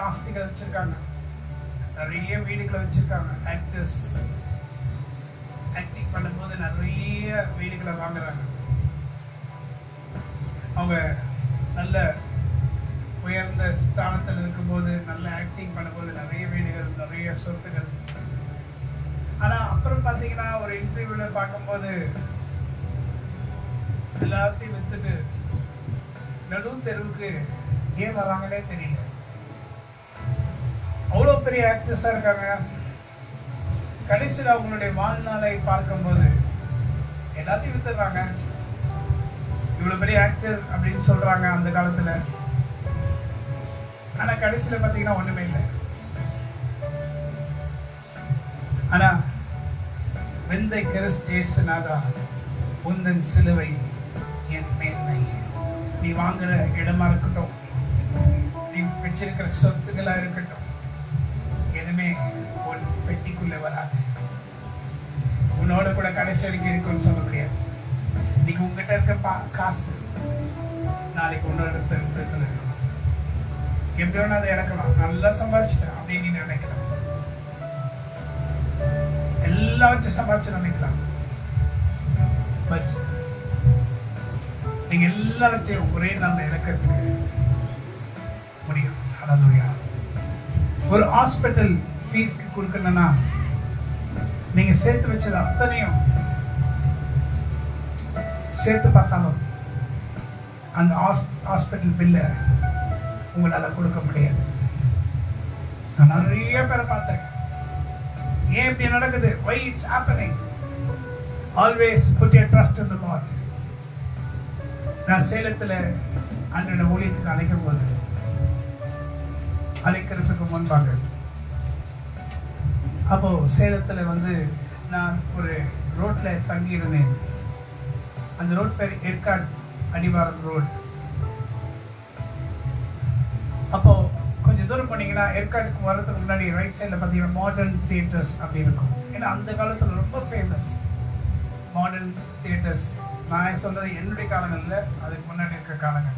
காஸ்டிகள் வச்சிருக்காங்க, நிறைய வீடுகளை வச்சிருக்காங்க. ஆக்டர்ஸ் ஆக்டிங் பண்ணும்போது நிறைய வீடுகளை வாங்குறாங்க. அவங்க நல்ல உயர்ந்த ஸ்தானத்தில் இருக்கும்போது, நல்ல ஆக்டிங் பண்ணும்போது நிறைய வீடுகள், நிறைய சொத்துகள். ஆனா அப்புறம் பாத்தீங்கன்னா ஒரு இன்டர்வியூல பார்க்கும்போது எல்லாத்தையும் வித்துட்டு நடு தெருவுக்கு ஏன் வராங்களே தெரியல. அவ்வளவு பெரிய ஆக்டர்ஸா இருக்காங்க. கடைசியில் அவங்களுடைய வாழ்நாளை பார்க்கும்போது எல்லாத்தையும் வித்துடுறாங்க. இவ்வளவு பெரிய ஆக்டர் அப்படின்னு சொல்றாங்க அந்த காலத்துல. ஆனா கடைசியில பாத்தீங்கன்னா ஒண்ணுமே இல்லை. ஆனா வெந்தை கிறிஸ்து இயேசுநாதா, உந்தன் சிலுவை என் மேன்மை. நீ வாங்குற இடமா இருக்கட்டும், நீ வச்சிருக்கிற சொத்துக்களா இருக்கட்டும், எதுவுமே உன் பெட்டிக்குள்ள வராது. உன்னோட கூட கடைசி வரைக்கும் இருக்குன்னு சொல்ல முடியாது. இன்னைக்கு உங்ககிட்ட இருக்க காசு நாளைக்கு உன்னோட இடத்துல இருக்கும். எப்படி வேணா அதை இறக்கலாம். நல்லா சம்பாதிச்சிட்டேன் அப்படின்னு நீ நினைக்கலாம். எல்லாவற்றையும் சம்பாதிச்சு நினைக்கலாம். பட் நீங்க எல்லாவற்றையும் ஒரே நாள்ல இழக்கிறதுக்கு முடியும். ஹல்லேலூயா. ஒரு ஹாஸ்பிட்டல் ஃபீஸ்க்கு கொடுக்கணும்னா நீங்க சேர்த்து வச்சது அத்தனையும் சேர்த்து பார்த்தாலும் அந்த ஹாஸ்பிட்டல் பில்ல உங்களால கொடுக்க முடியாது. நான் நிறைய பேரை பார்த்தேன். ஏன் இப்படி நடக்குது? Why it's happening? Always put your trust in the Lord. நான் சேலத்துல அன்றைய ஊழியத்துக்கு அழைக்கும் போது, அழைக்கிறதுக்கு முன்பாக அப்போ சேலத்துல நான் ஒரு ரோட்ல தங்கி இருந்தேன். அந்த ரோட் பேர் ஏற்காடு அடிவாரம் ரோடு. அப்போ கொஞ்சம் தூரம் போனீங்கன்னா ஏற்காடுக்கு வர்றதுக்கு முன்னாடி ரைட் சைடில் பார்த்தீங்கன்னா மாடர்ன் தியேட்டர்ஸ் அப்படி இருக்கும். ஏன்னா அந்த காலத்தில் ரொம்ப ஃபேமஸ் மாடர்ன் தியேட்டர்ஸ். நான் சொல்றது என்னுடைய காலங்களில், அதுக்கு முன்னாடி இருக்கிற காலங்கள்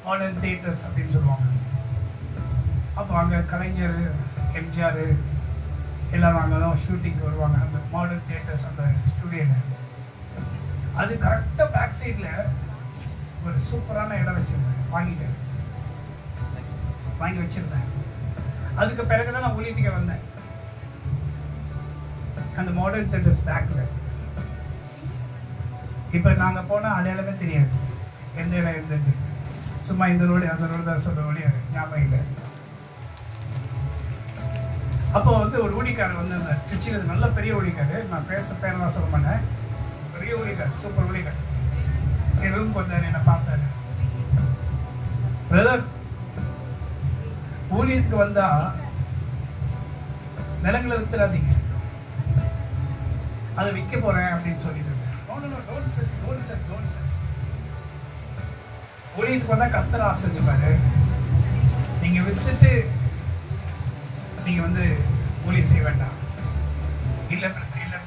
மாடர்ன் தியேட்டர்ஸ் அப்படின்னு சொல்லுவாங்க. அப்போ அங்கே கலைஞர், எம்ஜிஆர் எல்லாரும் அங்கே தான் ஷூட்டிங் வருவாங்க. அந்த மாடர்ன் தியேட்டர்ஸ் அந்த ஸ்டுடியோவில். அது கரெக்டாக பேக் சைடில் ஒரு சூப்பரான இடம் வச்சிருந்தேன். வாங்கி வச்சிருந்தேன். அதுக்கு பிறகுதான் நான் ஊழியத்துக்கு வந்தேன். அந்த மாடர்ன் தியேட்டர்ஸ் பேக்ல. இப்ப நாங்க போனா அடையாளமே தெரியாது, எந்த இடம் எந்த. சும்மா இந்த ரோடு அந்த ரோடு தான் சொல்ல ஒழிய ஞாபகம் இல்லை. அப்போ ஒரு ஊழிக்காரர் அந்த திருச்சியில் நல்ல பெரிய ஊழிக்காரு. நான் பேரெல்லாம் சொல்ல மாட்டேன். பெரிய ஊழிக்கார், சூப்பர் ஊழிக்கார். என் ரூம் வந்தாரு, என்ன பார்த்தாரு. பிரதர், ஊழியத்துக்கு வந்தா நிலங்களை வித்துறாதீங்க, அதை விற்க போறேன் அப்படின்னு சொல்லிட்டு இருந்தேன். ஊழியத்துக்கு வந்தா கர்த்தர் ஆசீர்வதிப்பாரு. நீங்க வித்துட்டு நீங்க ஊழியம் செய்ய வேண்டாம். இல்ல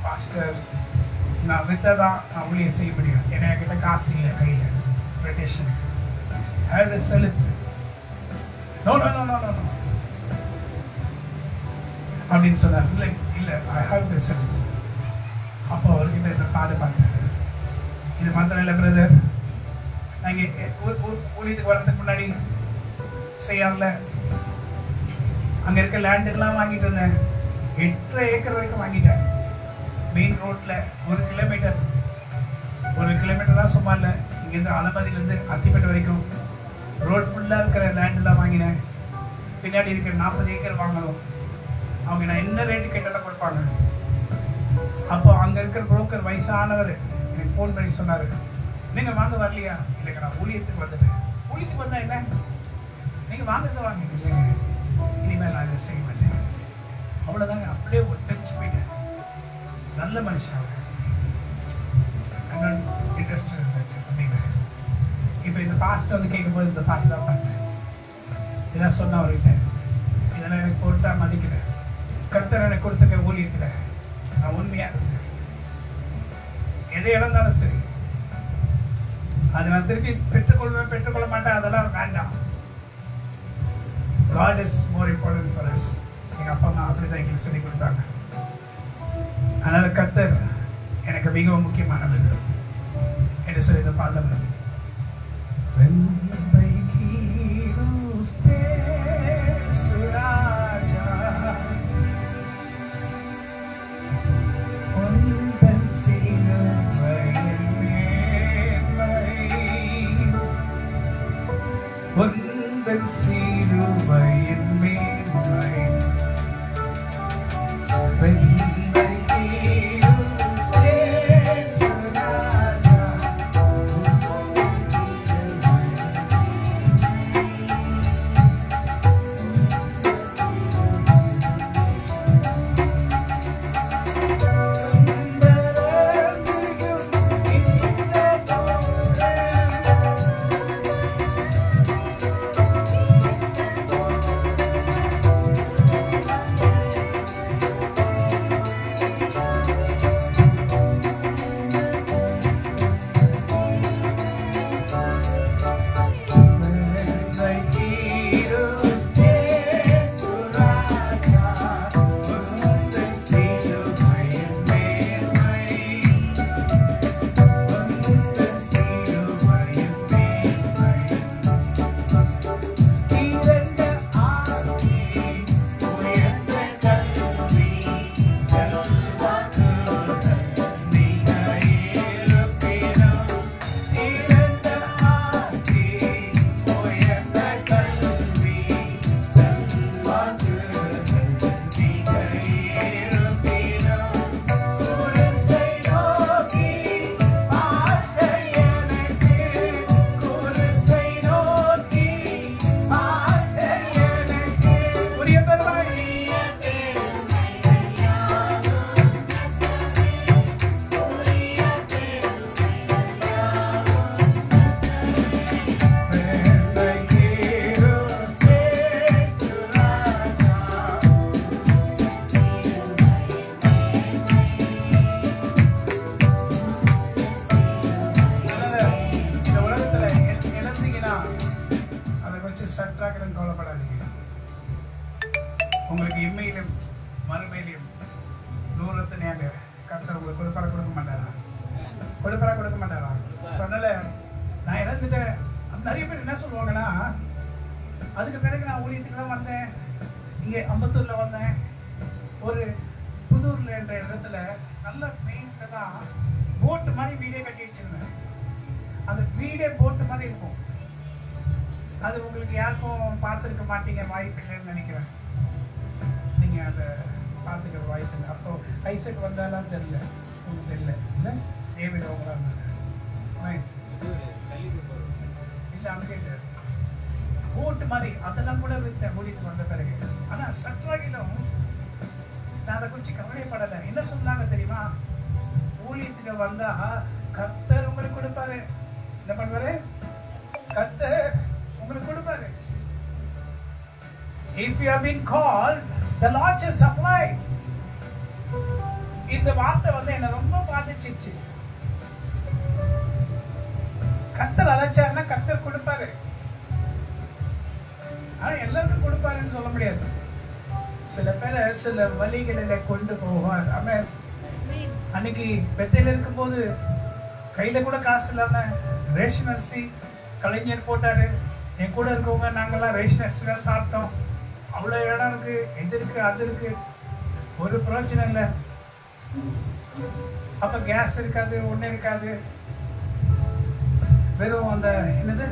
பாஸ்டர், நான் வித்தாதான் நான் ஊழியம் செய்ய முடியும். ஏன்னா என்கிட்ட காசு இல்லை கையில. Meditation I have to sell it. No. அப்படின்னு சொன்னார். இல்ல I have to sell it. அப்போ அவர்கிட்ட இந்த பாடு பார்த்தேன். இது மாத்திரம் இல்லை பிரதர், நாங்க ஊழியத்துக்கு வரதுக்கு முன்னாடி செய்யாமல அங்க இருக்க லேண்ட் எல்லாம் வாங்கிட்டு இருந்தேன். 8 ஏக்கர் வரைக்கும் வாங்கிட்டேன். மெயின் ரோட்ல 1 கிலோமீட்டர் தான் சும்மா இல்லை. இங்கேருந்து அலமதியிலேருந்து அத்திப்பேட்டை வரைக்கும் ரோட் ஃபுல்லாக இருக்கிற லேண்டெல்லாம் வாங்கினேன். பின்னாடி இருக்கிற 40 ஏக்கர் வாங்கணும். அவங்க நான் என்ன ரேட்டு கேட்டாலும் கொடுப்பாங்க. அப்போ அங்கே இருக்கிற புரோக்கர் வயசானவர் எனக்கு ஃபோன் பண்ணி சொன்னார், நீங்கள் வாங்க வரலையா? இல்லைங்க, நான் ஊழியத்துக்கு வந்துட்டேன். ஊழியத்துக்கு வந்தா என்ன, நீங்கள் வாங்கிறது வாங்க. இல்லைங்க, இனிமேல் நான் இதை செய்ய மாட்டேன். அவ்வளோதாங்க. அப்படியே ஒரு டச் போயிட்டேன். நல்ல மனுஷன் அவர். இன்ட்ரெஸ்ட் இருந்துச்சு அப்படின்னு. இப்போ இந்த பாஸ்ட் கேட்கும்போது இந்த பாட்டு தான் பார்த்தேன். இதெல்லாம் சொன்ன அவர்கிட்ட, இதெல்லாம் எனக்கு பொருட்டா மதிக்கிறேன். கர்த்தர் எனக்கு கொடுத்துருக்க ஊழியத்தில் நான் உண்மையா இருந்தேன். எதை இழந்தாலும் சரி, அதை நான் திருப்பி பெற்றுக்கொள்ள மாட்டேன். அதெல்லாம் வேண்டாம். God is more important for us. எங்கள் அப்பா அம்மா அப்படி தான் எங்களுக்கு சொல்லி கொடுத்தாங்க. அதனால் கர்த்தர் எனக்கு மிகவும் முக்கியமானவர் என்று சொல்லி இந்த பாடல். When my heroes stay Suraja, Undan Siluvayin Memai, Undan Siluvayin Memai. When உங்களுக்கு இம்மையிலும் மறுமையிலும் நூறத்தனையாக கர்த்தர் உங்களுக்கு கொடுக்க மாட்டாரா? சொன்னல நான் இறந்துட்டேன். நிறைய பேர் என்ன சொல்லுவாங்கன்னா, அதுக்கு பிறகு நான் ஊழியத்துக்குலாம் வந்தேன், இங்கே அம்பத்தூர்ல வந்தேன், ஒரு புதூர்ல என்ற இடத்துல நல்ல மெயின்ல தான் போட்டு மாதிரி வீடே கட்டி வச்சிருந்தேன். அந்த வீடே போட்டு மாதிரி இருக்கும். அது உங்களுக்கு யாருக்கும் பார்த்துருக்க மாட்டீங்க, வாய்ப்பு இல்லைன்னு நினைக்கிறேன். நீங்க அதை பார்த்துக்கிற வாய்ப்பு இல்லை. அப்போ ஐசக் வந்தாலும் தெரியல, உங்களுக்கு தெரியல இல்லை, டேவிட் அவங்களா இருந்தாங்க இல்லை, அங்கே போட்டு மாதிரி அதெல்லாம் கூட வித்தேன் ஊழியத்துக்கு வந்த பிறகு. ஆனா சற்றாகிலும் நான் அதை குறித்து கவலைப்படலை. என்ன சொன்னாங்க தெரியுமா? ஊழியத்துக்கு வந்தா கர்த்தர் உங்களுக்கு கொடுப்பாரு. என்ன பண்ணுவாரு? கர்த்தர் உங்களுக்கு கொடுப்பாரு. If you have been called, the Lord shall supply. இந்த வார்த்தை என்ன ரொம்ப பாதிச்சிருச்சு. கர்த்தர் அழைச்சாருன்னா கர்த்தர் கொடுப்பாரு. ஆனா எல்லாருக்கும் கொடுப்பாருன்னு சொல்ல முடியாது. சில பேரை சில வழிகளில கொண்டு போவார். ஆமென். அன்னைக்கு பெத்தையில இருக்கும்போது கையில கூட காசு இல்லாம ரேஷன் அரிசி கலைஞர் போட்டாரு. என் கூட இருக்கவங்க நாங்கெல்லாம் ரேஷன் அரிசி தான் சாப்பிட்டோம். அவ்வளவு இடம் இருக்கு, எது இருக்கு, அது இருக்கு, ஒரு பிரச்சனை இல்லை. அப்ப கேஸ் இருக்காது, ஒண்ணு இருக்காது, வெறும் அந்த என்னது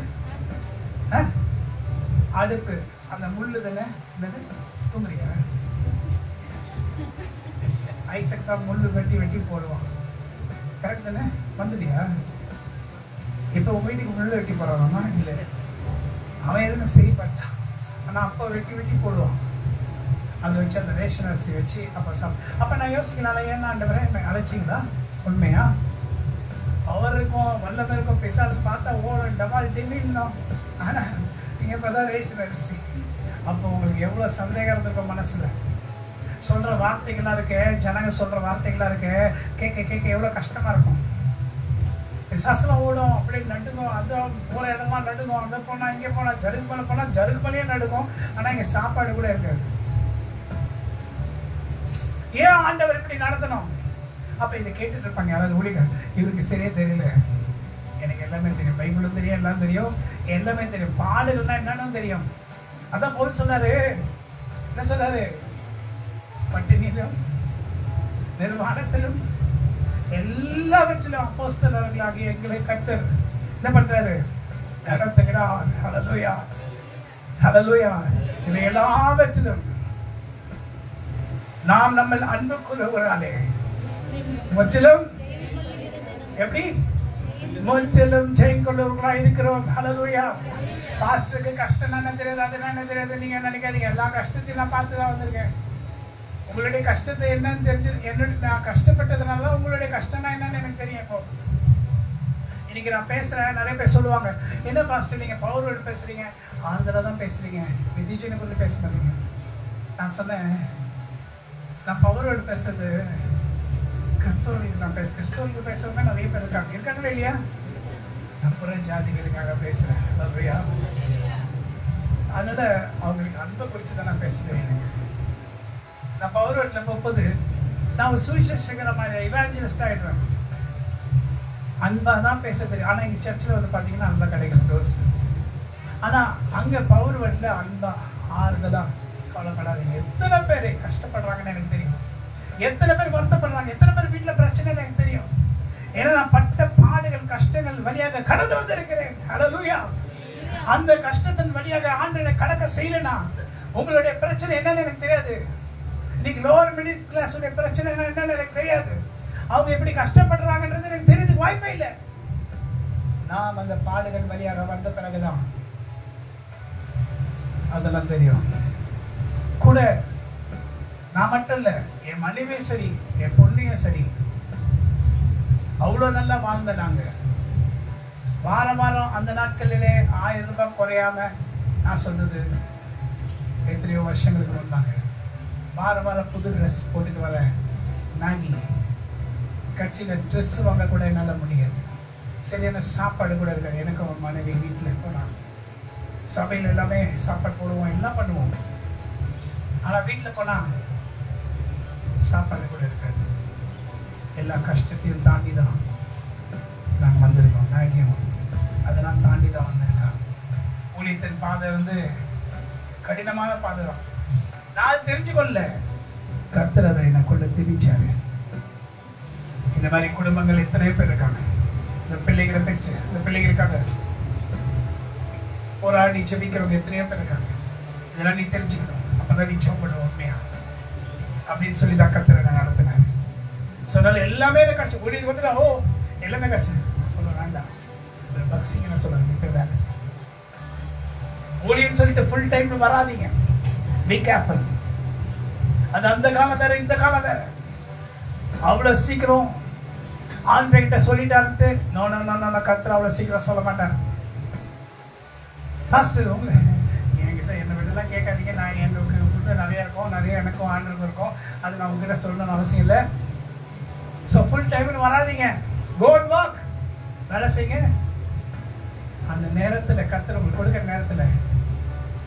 அடுப்பு, அந்த முள்ளு தானே, என்னது தூங்குறியா? ஐசக் தான் முள்ளு வெட்டி வெட்டி போடுவான். கரெக்ட் தானே? வந்துடியா? இப்ப உங்க வீட்டுக்கு முள்ளு வெட்டி போடுறானா? இல்லை, அவன் எதுவும் செய்யப்பட்டான். ஆனா அப்ப வெட்டி வெட்டி போடுவான். அதை வச்சு அந்த ரேஷன் அரிசி வச்சு அப்ப நான் யோசிக்கலாம், ஏன்னா ஆண்டவரே அழைச்சிங்களா? உண்மையா? அவருக்கும் வல்லவருக்கும் பிசாசு பார்த்தா ஓடும், டபால் டிமின்னும். ஆனா நீங்க இப்பதான் ரேஷன் அரிசி. அப்போ உங்களுக்கு எவ்வளவு சந்தேகம் இருந்திருக்கும் மனசுல. சொல்ற வார்த்தைகளா இருக்கு, ஜனங்க சொல்ற வார்த்தைகளா இருக்கு, கேட்க கேட்க எவ்வளவு கஷ்டமா இருக்கும். பிசாசுலாம் ஓடும், அப்படியே நடுங்கும். அதான் போற இடமா நடுங்கும், அங்க போனா இங்கே போனா ஜருக்கு மேல போனா ஜருக்கு மேலேயே நடுங்கும். ஆனா இங்க சாப்பாடு கூட இருக்காது. ஏன் ஆண்டவர் இப்படி நடத்தணும்? அப்ப இதை கேட்டுட்டு இருப்பாங்க யாராவது ஊழியர்கள், இவருக்கு சரியே தெரியல, எனக்கு எல்லாமே தெரியும், பைபிளும் தெரியும், எல்லாம் தெரியும், எல்லாமே தெரியும், பாடுகள்னா என்னன்னு தெரியும். அதான் போல் சொன்னாரு, என்ன சொன்னாரு? பட்டினியிலும் நிர்வாணத்திலும் எல்லாவற்றிலும் அப்போஸ்தலர்களாகிய எங்களை கர்த்தர் என்ன பண்றாரு? நடத்துகிறார். ஹல்லேலூயா, ஹல்லேலூயா. இவை எல்லாவற்றிலும் நாம் நம்ம அன்பு கூறுவராலே முற்றிலும் எப்படி முற்றிலும் ஜெயிக்கொள்ளுவர்களாக இருக்கிறோம். ஹல்லேலூயா. பாஸ்டருக்கு கஷ்டம் என்ன தெரியாது, அது என்ன தெரியாது நீங்க நினைக்காதீங்க. எல்லா கஷ்டத்தையும் நான் பார்த்துதான் வந்திருக்கேன். உங்களுடைய கஷ்டத்தை என்னன்னு தெரிஞ்சு, என்னுடைய நான் கஷ்டப்பட்டதுனால உங்களுடைய கஷ்டம்னா என்னன்னு எனக்கு தெரியும். இப்போ இன்னைக்கு நான் பேசுறேன், நிறைய பேர் சொல்லுவாங்க, என்ன பாஸ்டர் நீங்க பவர் வேர்டு பேசுறீங்க, ஆறுதலா தான் பேசுறீங்க, விதிஜனை குறித்து பேச மாட்டீங்க. நான் சொன்னேன், நான் பவர் வேர்டு பேசுறது கிறிஸ்தவர்களுக்கு நான் கிறிஸ்தவர்களுக்கு பேசுறவங்க நிறைய பேர் இருக்காங்களா இல்லையா? நான் புற ஜாதிகளுக்காக பேசுறேன். அதனால அவங்களுக்கு அன்பை குறிச்சு தான் நான் பேசுறேன். எனக்கு நான் பவர் வேர்ட்ல போகும்போது நான் ஒரு சுவிசேஷகர மாதிரி இவாஞ்சலிஸ்ட் ஆயிடுவேன். அன்பா தான் பேச தெரியும். ஆனா எங்க சர்ச்சில் வந்து பாத்தீங்கன்னா அன்பா கிடைக்கும் டோஸ். ஆனா அங்க பவர் வேர்ட்ல அன்பா ஆறுதலா, கவலைப்படாதீங்க. எத்தனை பேர் கஷ்டப்படுறாங்கன்னு எனக்கு தெரியும், எத்தனை பேர் வருத்தப்படுறாங்க, எத்தனை பேர் வீட்டுல பிரச்சனை எனக்கு தெரியும். ஏன்னா நான் பட்ட பாடுகள் கஷ்டங்கள் வழியாக கடந்து வந்திருக்கிறேன். ஹல்லேலூயா. அந்த கஷ்டத்தின் வழியாக ஆண்டவரை கடக்க செய்யலனா உங்களுடைய பிரச்சனை என்னன்னு எனக்கு தெரியாது. இன்னைக்கு லோவர் மிடில் கிளாஸ் உடைய பிரச்சனை என்னன்னு எனக்கு தெரியாது. அவங்க எப்படி கஷ்டப்படுறாங்கன்றது எனக்கு தெரியறதுக்கு வாய்ப்பே இல்லை. நாம் அந்த பாடுகள் வழியாக வந்த பிறகுதான் அதெல்லாம் தெரியும். கூட நான் மட்டும் இல்ல, என் மனைவியும் சரி, என் பொண்ணையும் சரி, அவ்வளவு நல்லா வாழ்ந்த நாங்க. வாரம் வாரம் அந்த நாட்களிலே 1000 ரூபாய் குறையாம, நான் சொன்னது எத்தனையோ வருஷங்களுக்கு முன்னாங்க, வாரம் வாரம் புது ட்ரெஸ் போட்டுட்டு வர, மேகி கட்சியில ட்ரெஸ் வாங்க கூட என்னால முடியாது, சரியான சாப்பாடு கூட இருக்காது. எனக்கு மனைவி வீட்டுல போனாங்க, சபையில் எல்லாமே சாப்பாடு போடுவோம், எல்லாம் பண்ணுவோம். ஆனா வீட்டுல போனா சாப்பாடு கூட இருக்காது. எல்லா கஷ்டத்தையும் தாண்டி தான் நாங்கள் வந்திருக்கோம். மேகியும் அதெல்லாம் தாண்டி தான் வந்திருக்கோம். ஊழியத்தின் பாதை வந்து கடினமான பாதை தான். நான் தெரிஞ்சுக்கொள்ள கர்த்தர் அதை எனக்குள்ள திணிச்சாரு. இந்த மாதிரி குடும்பங்கள் எத்தனை பேர் இருக்காங்க, இந்த பிள்ளைகளை பெற்று இந்த பிள்ளைகளுக்காக போராடி ஜெபிக்கிறவங்க எத்தனையோ பேர் இருக்காங்க. இதெல்லாம் நீ தெரிஞ்சுக்கணும், அப்பதான் நீ ஜெபம் உண்மையா அப்படின்னு சொல்லி தான் கர்த்தரை நான் நடத்தினேன். சொன்னாலும் எல்லாமே கஷ்டம். ஊழியர் வந்து ஓ எல்லாமே கஷ்டம் சொல்ல வேண்டாம், பக்சிங்க சொல்லுங்க, வேலை ஊழியன்னு சொல்லிட்டு ஃபுல் டைம் வராதீங்க. Be careful. அது அந்த காலம் வேற, இந்த காலம் வேற. அவ்வளவு சீக்கிரம் ஆண்கிட்ட சொல்லிட்டாருட்டு நோ நோ நோ நோ கர்த்தர் அவ்வளவு சீக்கிரம் சொல்ல மாட்டார். பாஸ்டர் உங்க என்கிட்ட என்ன விடலாம் கேட்காதீங்க, நான் எனக்கு நிறைய இருக்கும், நிறைய எனக்கும் ஆண்டுக்கும் இருக்கும், அது நான் உங்ககிட்ட சொல்லணும்னு அவசியம் இல்லை. ஸோ ஃபுல் டைம்னு வராதிங்க, கோ அண்ட் ஒர்க், வேலை செய்யுங்க. அந்த நேரத்தில் கர்த்தர் உங்களுக்கு கொடுக்குற நேரத்தில்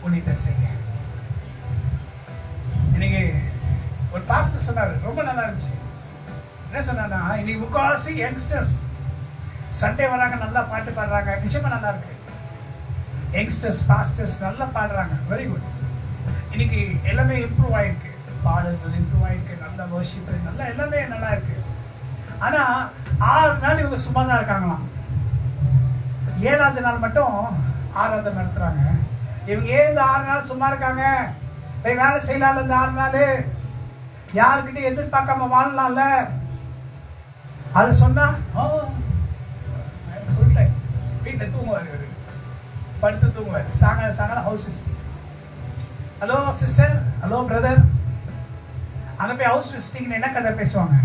ஊழியத்தை செய்யுங்க. இன்னைக்கு ஒரு பாஸ்டர் சொன்னார், ரொம்ப நல்லா இருந்துச்சு. என்ன சொன்னா, இன்னைக்கு முக்காவாசி யங்ஸ்டர்ஸ் சண்டே வராங்க, நல்லா பாட்டு பாடுறாங்க, நிச்சயமா நல்லா இருக்கு. யங்ஸ்டர்ஸ் பாஸ்டர்ஸ் நல்லா பாடுறாங்க, வெரி குட். இன்னைக்கு எல்லாமே இம்ப்ரூவ் ஆயிருக்கு, பாடுறது இம்ப்ரூவ் ஆயிருக்கு, நல்ல வர்ஷிப் நல்லா எல்லாமே நல்லா இருக்கு. ஆனா 6 நாள் இவங்க சும்மா தான் இருக்காங்களாம். 7ஆவது நாள் மட்டும் ஆராதனை நடத்துறாங்க. இவங்க ஏன் இந்த 6 நாள் சும்மா இருக்காங்க? வேலை செய்யலாம், இந்த 6 நாள் யாருக்கிட்ட எதிர்பார்க்காம வாழலாம்ல. அது சொன்னா வீட்டுல தூங்குவாரு, படுத்து தூங்குவாரு, சாயங்காலம் house visiting. Hello sister, hello brother. அங்க போய் ஹவுஸ் விசிட்டிங் என்ன கதை பேசுவாங்க?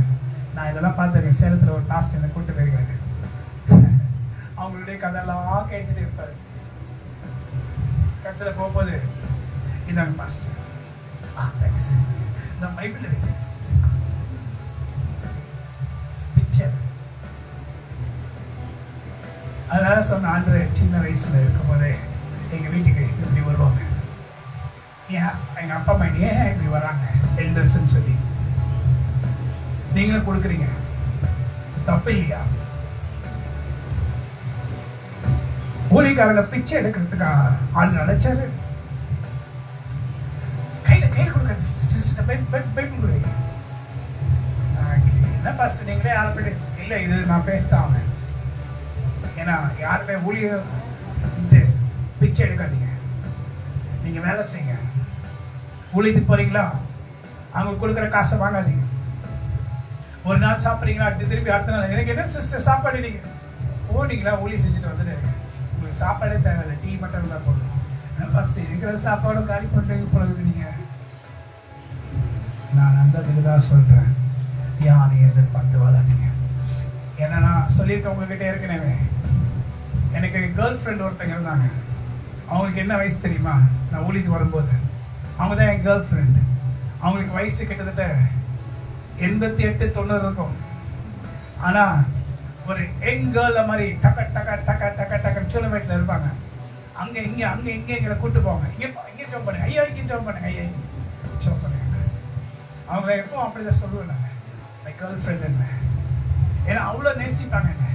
நான் இதெல்லாம் பார்த்துருக்கேன். சேலத்துல ஒரு பாஸ்டர் என்ன கூட்டு போயிருக்காரு, அவங்களுடைய கதையெல்லாம் கேட்டுட்டு இருப்பாரு. கட்சியில போகும்போது இதாங்க பாஸ்டர், இந்த பைபிள் பிக்சர் அதனால சொன்ன ஆண்டு சின்ன வயசுல இருக்கும் போதே எங்க வீட்டுக்கு இப்படி வருவாங்க. ஏன் எங்க அப்பா அம்மா ஏன் இப்படி வராங்க எல்டர்ஸ்ன்னு சொல்லி நீங்களும் கொடுக்குறீங்க, தப்பு இல்லையா? ஊழிக்காரங்க பிச்சை எடுக்கிறதுக்கா ஆள் நினைச்சாரு? கையில கொடுக்க என்ன பாஸ்டர் நீங்களே ஆரம்பிட்டு இல்ல, இது நான் பேசிதான். ஏன்னா யாருமே ஊழிய பிச்சை எடுக்காதீங்க. நீங்க வேலை செய்யுங்க. ஊழியத்துக்கு போறீங்களா, அவங்க கொடுக்குற காசை வாங்காதீங்க. ஒரு நாள் சாப்பிட்றீங்களா, திருப்பி அடுத்த நாள் எனக்கு என்ன சிஸ்டர் சாப்பாடு நீங்க போனீங்களா, ஊழிய செஞ்சுட்டு வந்துட்டு உங்களுக்கு சாப்பாடே தேவையில்லை, டீ மட்டும் இருந்தா போதும். ஃபர்ஸ்ட் இருக்கிற சாப்பாடும் காலி பண்றீங்க பொழுது. நீங்க நான் அந்த இதுக்கு தான் சொல்றேன், யாரையும் எதிர்பார்த்து வளர்ந்தீங்க. ஏன்னா நான் சொல்லியிருக்கேன் உங்ககிட்ட ஏற்கனவே, எனக்கு கேர்ள் ஃப்ரெண்ட் ஒருத்தங்க இருந்தாங்க. அவங்களுக்கு என்ன வயசு தெரியுமா? நான் ஊழியத்துக்கு வரும்போது அவங்க தான் என் கேர்ள் ஃப்ரெண்ட். அவங்களுக்கு வயசு கிட்டத்தட்ட 88, 90 இருக்கும். ஆனா ஒரு யங் கேர்ள் மாதிரி டக்க டக்க டக்க டக்க டக்குன்னு சொல்ல வீட்டில் இருப்பாங்க. அங்க இங்க எங்களை கூட்டு போவாங்க. இங்க ஜோம் பண்ணுங்க, ஐயா இங்கே ஜோம் பண்ணுங்க, ஐயா ஜோம் பண்ணுங்க. அவங்க எப்போ அப்படிதான் சொல்லுவேன் நான், மை கேர்ள் ஃப்ரெண்ட் என்ன. ஏன்னா அவ்வளோ நேசிப்பாங்க என்ன.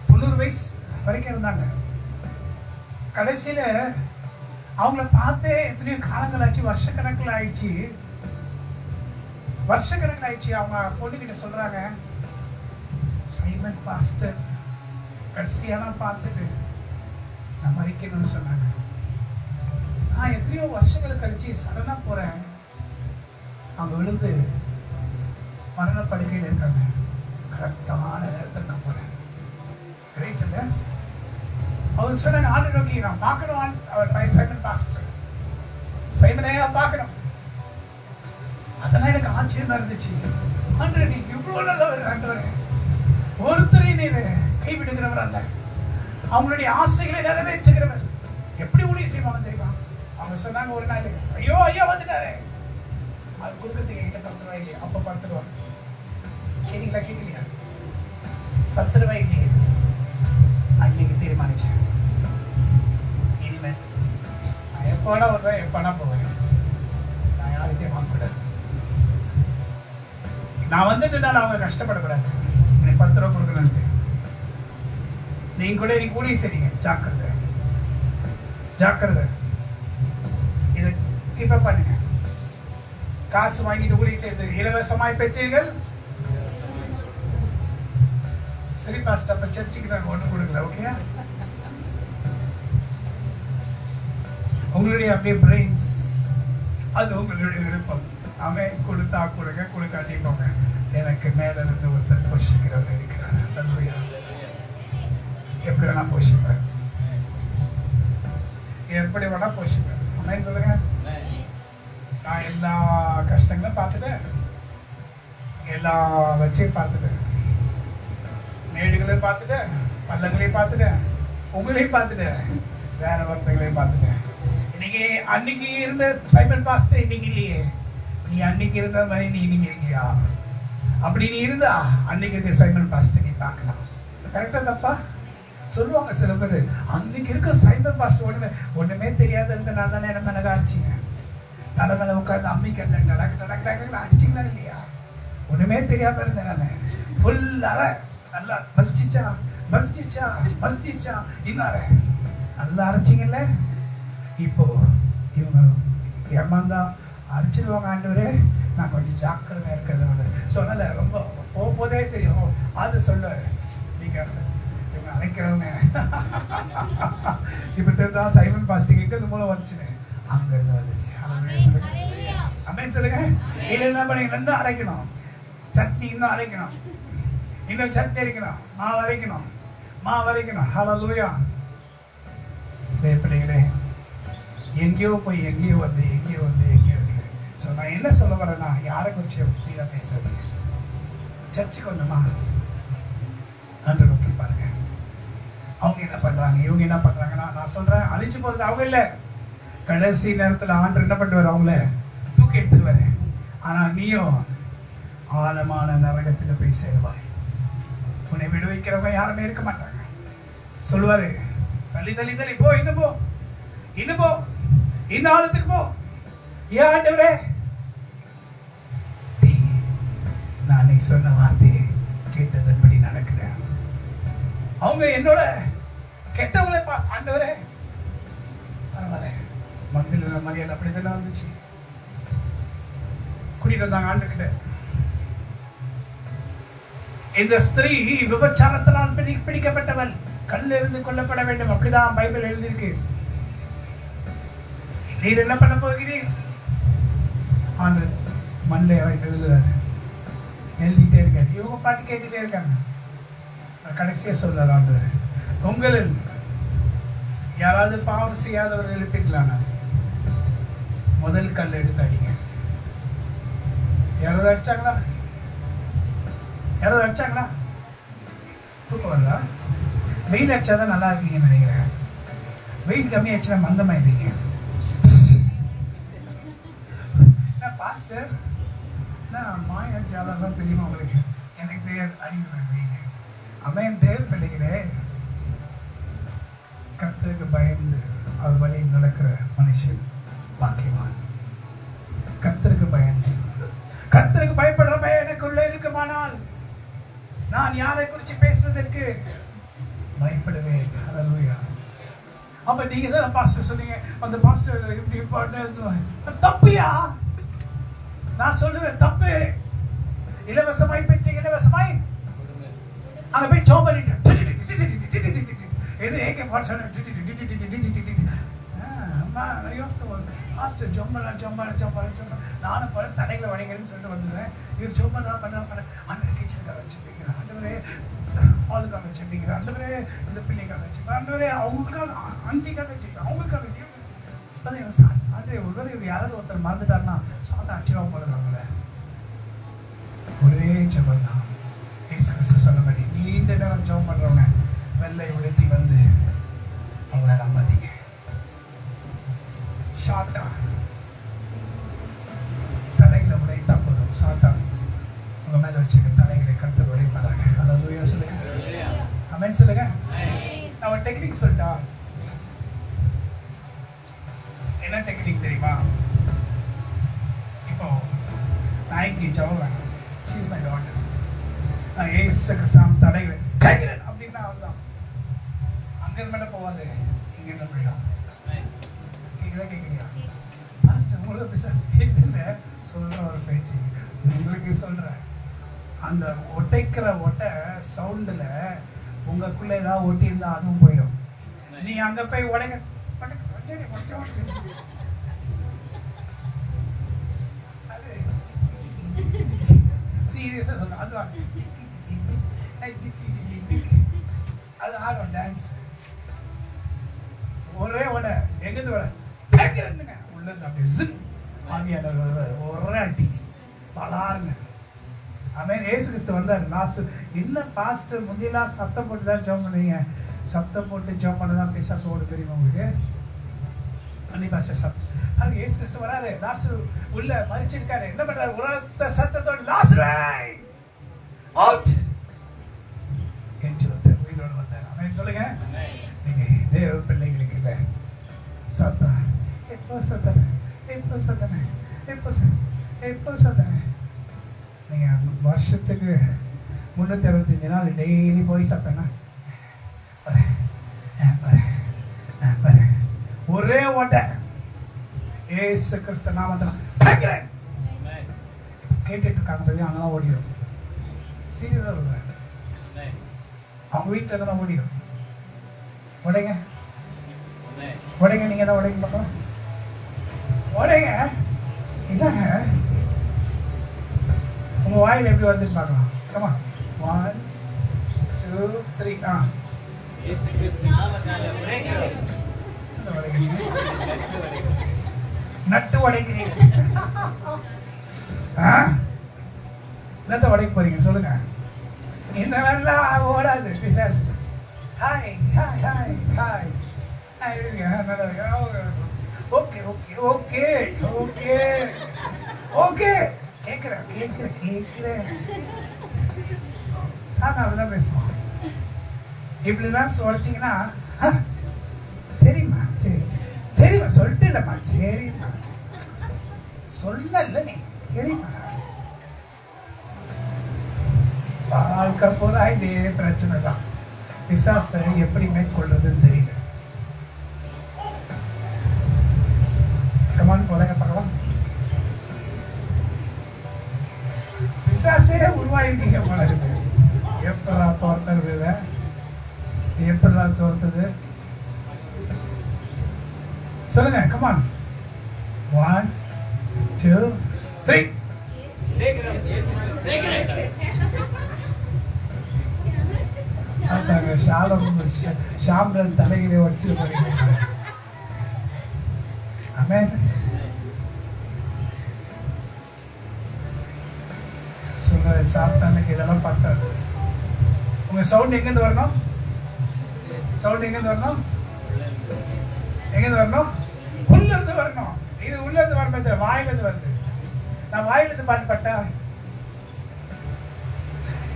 90 வயசு வரைக்கும் இருந்தாங்க. கடைசியில அவங்கள பார்த்தே எத்தனையோ காலங்கள் ஆச்சு, வருஷக்கணக்கில் ஆயிடுச்சு. அவங்க பொண்ணுகிட்ட சொல்றாங்க, சைமன் பாஸ்டர் கடைசியெல்லாம் பார்த்துட்டு நான் மறிக்கணும்னு சொன்னாங்க. நான் எத்தனையோ வருஷங்கள் கழிச்சு சடனா போறேன், அவங்க விழுந்து மரண படுக்கையில் இருக்காங்க. கரெக்டான நேரத்தில் நான் போறேன். கிரேட் இல்ல? அவருக்கு சொன்னாங்க, ஆண்டு நோக்கி நான் பார்க்கணும். அவர் சைமன் பாஸ்டர், சைமனையா பார்க்கணும். அதெல்லாம் எனக்கு ஆச்சரியமா இருந்துச்சு. ஆண்டு நீங்க இவ்வளவு நல்லவர் ஆண்டவர், ஒருத்தரை நீர் கைவிடுகிறவர் அல்ல, அவங்களுடைய ஆசைகளை நிறைவேற்றுகிறவர். எப்படி ஊழியம் செய்வாங்க தெரியுமா? அவங்க சொன்னாங்க ஒரு நாள், ஐயோ ஐயா வந்துட்டாரு, அது கொடுக்கறதுக்கு என்கிட்ட 10 ரூபாய் இல்லையா? அப்ப 10 ரூபாய் கேட்டீங்களா? கேட்கலையா? 10 ரூபாய் இல்லையே. அன்னைக்கு தீர்மானிச்சேன், இனிமே நான் எப்போனா வருவேன், எப்பனா போவேன், நான் யார்கிட்டயும் வாங்கக்கூடாது. நான் வந்துட்டுனால அவங்க கஷ்டப்படக்கூடாது, எனக்கு 10 ரூபாய் கொடுக்கணும்ட்டு. நீங்க கூட நீ கூடிய சரிங்க, ஜாக்கிரதை ஜாக்கிரதை. இதை கீப் பண்ணுங்க. காசு வாங்கிட்டு ஊழிய செய்து இலவசமாய் பெற்றீர்கள். சரி பாஸ்டர், அப்ப சர்ச்சுக்கு நாங்க ஒண்ணு கொடுக்கல, ஓகே? உங்களுடைய அப்படியே பிரெயின்ஸ், அது உங்களுடைய விருப்பம். அவன் கொடுத்தா கொடுங்க, கொடுக்காட்டி போங்க. எனக்கு மேல இருந்து ஒருத்தர் போஷிக்கிறவர் இருக்கிறார். எப்படி வேணா போஷிப்பார், எப்படி வேணா போஷிப்பார். அண்ணன் சொல்லுங்க. நான் எல்லா கஷ்டங்களும் பார்த்துட்டேன், எல்லாவற்றையும் பார்த்துட்டேன், மேடுகளையும் பார்த்துட்டேன், பள்ளங்களையும் பார்த்துட்டேன், உங்களையும் பார்த்துட்டேன், வேற ஒருத்தங்களையும் பார்த்துட்டேன். இன்னைக்கு அன்னைக்கு இருந்த சைமன் பாஸ்டர் இன்னைக்கு இல்லையே. நீ அன்னைக்கு இருந்த மாதிரி நீ இன்னைக்கு இருக்கியா? அப்படி நீ இருந்தா அன்னைக்கு இருக்க சைமன் பாஸ்டர் நீ பார்க்கலாம். கரெக்டா தப்பா? சொல்லுவாங்க சில பேர், அன்னைக்கு இருக்க சைமன் பாஸ்டர் ஒண்ணுமே தெரியாத இருந்த நான் தானே என்ன மேல அடிச்சிங்க, தலை மேல உட்காந்து அம்மி கட்ட நடக்க அடிச்சிங்களா இல்லையா? ஒண்ணுமே தெரியாம இருந்தேன் நானு. ஃபுல் அற நல்லா மஸ்டிச்சா இன்னும் நல்லா அரைச்சிங்கல்ல. இப்போ இவங்க ஏமாந்தா அரைச்சிருவாங்க. ஆண்டவரே, நான் கொஞ்சம் ஜாக்கிரதையா இருக்கிறது சொன்னல. ரொம்ப போதே தெரியும். அது சொல்லுவாரு, நீங்க இவங்க அரைக்கிறவங்க. இப்ப தெரிஞ்சா சைமன் பாஸ்டிங் எங்க மூலம் வந்துச்சுன்னு அங்க இருந்து வந்துச்சு. அப்படின்னு சொல்லுங்க. இல்ல என்ன பண்ணீங்க, நல்லா அரைக்கணும், சட்னி இன்னும் அரைக்கணும், இன்னும் சட்னி அரைக்கணும், மாவு அரைக்கணும். ஹல்லேலூயா. தேவனே, எங்கேயோ போய் எங்கேயோ வந்து ஸோ நான் என்ன சொல்ல வரேன்னா, யாரை குறிச்சு ஃப்ரீயா பேசுறது. சர்ச்சுக்கு வந்தோமா, நன்றி நோக்கி பாருங்க. அவங்க என்ன பண்றாங்க, இவங்க என்ன பண்றாங்கன்னா, நான் சொல்றேன், அழிச்சு போறது அவங்க இல்ல. கடைசி நேரத்துல ஆண்டு என்ன பண்ணுவாரு, அவங்கள தூக்கி எடுத்துருவாரு. ஆனா நீயும் ஆழமான நரகத்துக்கு போய் சேருவாய். உன்னை விடுவிக்கிறவங்க யாருமே இருக்க மாட்டாங்க. சொல்லுவாரு, தள்ளி தள்ளி தள்ளி போ, இன்னும் போ, இன்னும் போ, இன்னும் ஆழத்துக்கு போ. ஏன் ஆண்டவரே? நான் நீ சொன்ன வார்த்தையை கேட்டதன்படி நடக்கிறேன். அவங்க என்னோட கெட்டவங்களே ஆண்டவரே பரவாயில்ல. மந்திர மரியாதை அப்படித்தானே வந்துச்சு. கூட்டிட்டு வந்தாங்க ஆண்டு கிட்ட. இந்த ஸ்திரீ விபச்சாரத்தினால் பிடிக்கப்பட்டவள், கல்ல இருந்து கொல்லப்பட வேண்டும், அப்படிதான் பைபிள் எழுதியிருக்கு. நீர் என்ன பண்ண போகிறீர்? ஆண்டு மண்ணில் எழுதுறாரு, எழுதிட்டே இருக்காரு. இவங்க பாட்டு கேட்டுட்டே இருக்காங்க. கடைசியா சொல்றாரு ஆண்டவர், உங்களில் யாராவது பாவம் செய்யாதவர்கள் எழுப்பிக்கலாம், முதல் கல் எடுத்து அடிங்க. யாராவது அடிச்சாங்களா? யாராவது அடிச்சாங்களா? தூக்கம் வருதா? வெயில் அடிச்சாதான் நல்லா இருக்கீங்கன்னு நினைக்கிறேன். வெயில் கம்மியாச்சுன்னா மந்தமாயிடுறீங்க. பாஸ்டர் மாயா ஜாலாம் தெரியுமா உங்களுக்கு? எனக்கு தெரியாது, அடிக்கிறேன். அமேன். தேவ பிள்ளைகளே, கர்த்தருக்கு பயந்து அவர் வழியில் நடக்கிற மனுஷன் பாக்கியவான். கர்த்தருக்கு பயந்து, கர்த்தருக்கு பயப்படுற பயம் எனக்குள்ள இருக்குமானால் நான் யாரை குறித்து பேசுவதற்கு பயப்படுவேன். ஹல்லேலூயா. அப்ப நீங்க தான் பாஸ்டர் சொன்னீங்க, அந்த பாஸ்டர் இப்படி பாட்டு தப்பியா? நான் சொல்லுவேன் தப்பு. இலவசமாய் பெற்ற இலவசமாய் அங்க போய் ஜோம் பண்ணிட்டு எது AK-47 பாஸ்டர் நானும் பல தடைகளை வணங்குறேன்னு சொல்லிட்டு வந்துடுவேன். இவர் ஜோம் பண்ண அண்ணன் கிச்சனுக்காக வச்சுருப்பீங்க, ஆண்டவரே ஆளுக்காக வச்சுருப்பீங்க, ஆண்டவரே இந்த பிள்ளைக்காக வச்சுருப்பேன், ஆண்டவரே அவங்களுக்காக ஆண்டிக்காக வச்சுருப்பேன், அவங்களுக்காக ஒருவேளை இவர் யாராவது ஒருத்தர் மறந்துட்டாருன்னா சாதம் அச்சிரவம் போடுறாங்களே. ஒரே ஜெபம் தான். இயேசு கிறிஸ்து சொன்னபடி நீண்ட நேரம் ஜெபம் பண்றவங்க வெள்ளை உடுத்தி வந்து அவங்கள நம்பாதீங்க. ஷார்ட்டா தடைகளை உடைத்தா போதும். ஷார்ட்டா உங்க மேல வச்சிருக்க தடைகளை கர்த்தர் உடைப்பாராங்க. ஹல்லேலூயா சொல்லுங்க. ஆமென் சொல்லுங்க. நான் டெக்னிக் சொல்லிட்டா? என்ன டெக்னிக் தெரியுமா? இப்போ நாய்க்கு ஜெபம் வேணும். She is my daughter. நான் ஏசு கிறிஸ்துவின் தடைகளை கைகிறேன் அப்படின்னா அவர்தான். அங்கிருந்து மட்டும் போவாது, இங்கிருந்து போயிடும். கேக்குதா? கேட்குறியா? பாஸ்டர் உங்களுக்கு பிசாசு கேட்குன்னு சொல்ற ஒரு பேச்சு உங்களுக்கு சொல்றேன். அந்த ஒட்டைக்கிற ஒட்டை சவுண்டுல உங்களுக்குள்ள ஏதாவது ஒட்டி இருந்தா அதுவும் போயிடும். நீ அங்க போய் உடைக்க அது சீரியஸா சொல்ல, அது ஆடும் டான்ஸ். ஒரே உடை எங்கிருந்து வர கேட்கிறேன்னுங்க உள்ள அப்படியே ஆவியானவர் ஒரே அடி பலாருங்க. ஆமென். ஏசு கிறிஸ்து வந்தார். லாஸ்ட் என்ன பாஸ்டர் முந்தியெல்லாம் சத்தம் போட்டு தான் ஜெபம் பண்ணுவீங்க. சத்தம் போட்டு ஜெபம் பண்ணதான் பிசாசு ஓடு, தெரியுமா உங்களுக்கு? ஏசு கிறிஸ்து வராரு, லாசரு உள்ள மரிச்சிருக்காரு. என்ன பண்றாரு? உரத்த சத்தத்தோட லாசரு அவுட் என்று உயிரோடு வந்தார். ஆமென் சொல்லுங்க. நீங்க தேவ பிள்ளைகளுக்கு இல்ல சத்தம் எப்போ சத்தன எப்போ சத்தன எப்போ எப்போ சத்தன. நீங்க வருஷத்துக்கு 365 நாள் டெய்லி போய் சத்தனா ஒரே ஓட்ட ஏசு கிறிஸ்து நாமத்துல கேட்டுட்டு இருக்காங்க. அங்கதான் ஓடிடும். சீரியஸா சொல்றேன். அவங்க வீட்டுல எதனா ஓடிடும். உடைங்க உடைங்க, நீங்க தான் உடைங்க பார்க்கலாம். உடைங்க இதாங்க உங்க வாயில் எப்படி வருதுன்னு பார்க்கலாம். கமா 1 2 3 நட்டு உடைக்கிறீங்க. என்னத்தை உடைக்க போறீங்க சொல்லுங்க? இந்த மாதிரிலாம் ஓடாது பிசாசு. Hi hi hi hi okay okay okay okay okay கேட்கிறேன் கேட்கிறேன் கேட்கிறேன். சார் அப்படிதான் பேசுவான். இப்படிலாம் சொல்லிச்சிங்கன்னா சரிம்மா சரி சரிம்மா சொல்லிட்டு இல்லைம்மா சரிம்மா சொல்லல நீ சரிம்மா. வாழ்க்கை பூரா இதே பிரச்சனை தான். பிசாசை எப்படி மேற்கொள்றதுன்னு தெரியல. கமான் போலங்க பார்க்கலாம். பிசாசே உருவாயிருக்கீங்க போல இருக்கு. எப்படா தோர்த்தது இதை, எப்படா தோர்த்தது சொல்லுங்க. கமான் 1 2 3. ஷாம்ரன் தலையிலே வச்சு ஆமென். சொல்ற சாத்தானுக்கு இதெல்லாம் பார்த்தாது. உங்க சவுண்ட் எங்கிருந்து வரணும்? சவுண்ட் எங்கிருந்து வரணும்? எங்கிருந்து வரணும்? உள்ள இருந்து வரணும். இது உள்ள இருந்து வரணும், வாயில இருந்து வருது. நான் வாயில இருந்து பாட்டு பாட்டா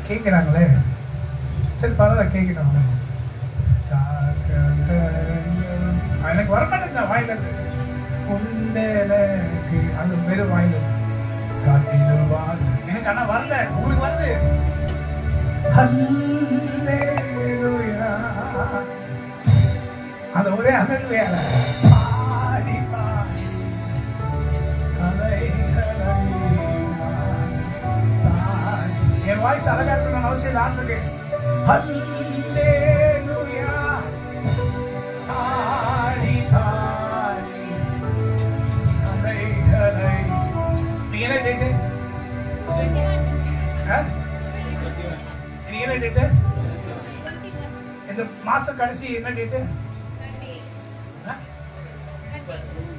கேட்கிறாங்களே. சரி பரவாயில்ல கேட்கணும். எனக்கு வரமாட்டேன் வாயில இருந்து. உண்டஎனக்கு அது வெறும் வாயில இருந்து காத்திடுவார். எனக்கு ஆனா வரல, உங்களுக்கு வருது. அந்த ஒரே அல்லேலூயால பாடி பாடி என் வாய்ஸ் அழகா இருக்கணும்னு அவசியம் இல்லை. ஆண்டுக்கு அல்லேலூயா பாடி பாடி அலைகளை. நீங்க என்ன டேட்டு? நீங்க என்ன டேட்டு? இந்த மாசம் கடைசி என்ன டேட்டு?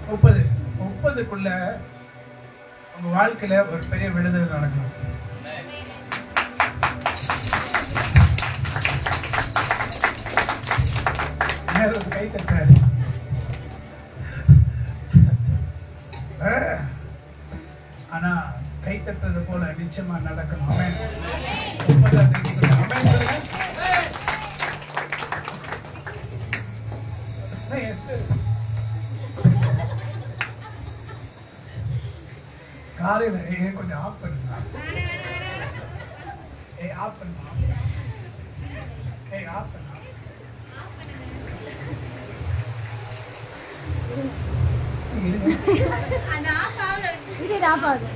30க்குள்ள உங்க வாழ்க்கையில ஒரு பெரிய விடுதலை நடக்கணும். கை தட்டாரு. ஆனா கை தட்டுறது போல நிச்சயமா நடக்கணும். அவன் 30ஆம் தேதி அவன் சொல்லுங்க. காலையில கொஞ்சம் ஆஃப் பண்ணுங்க. ஆஃப் பண்ணுமா? ஆஃப் பண்ணா இது ஆஃப் ஆகுது.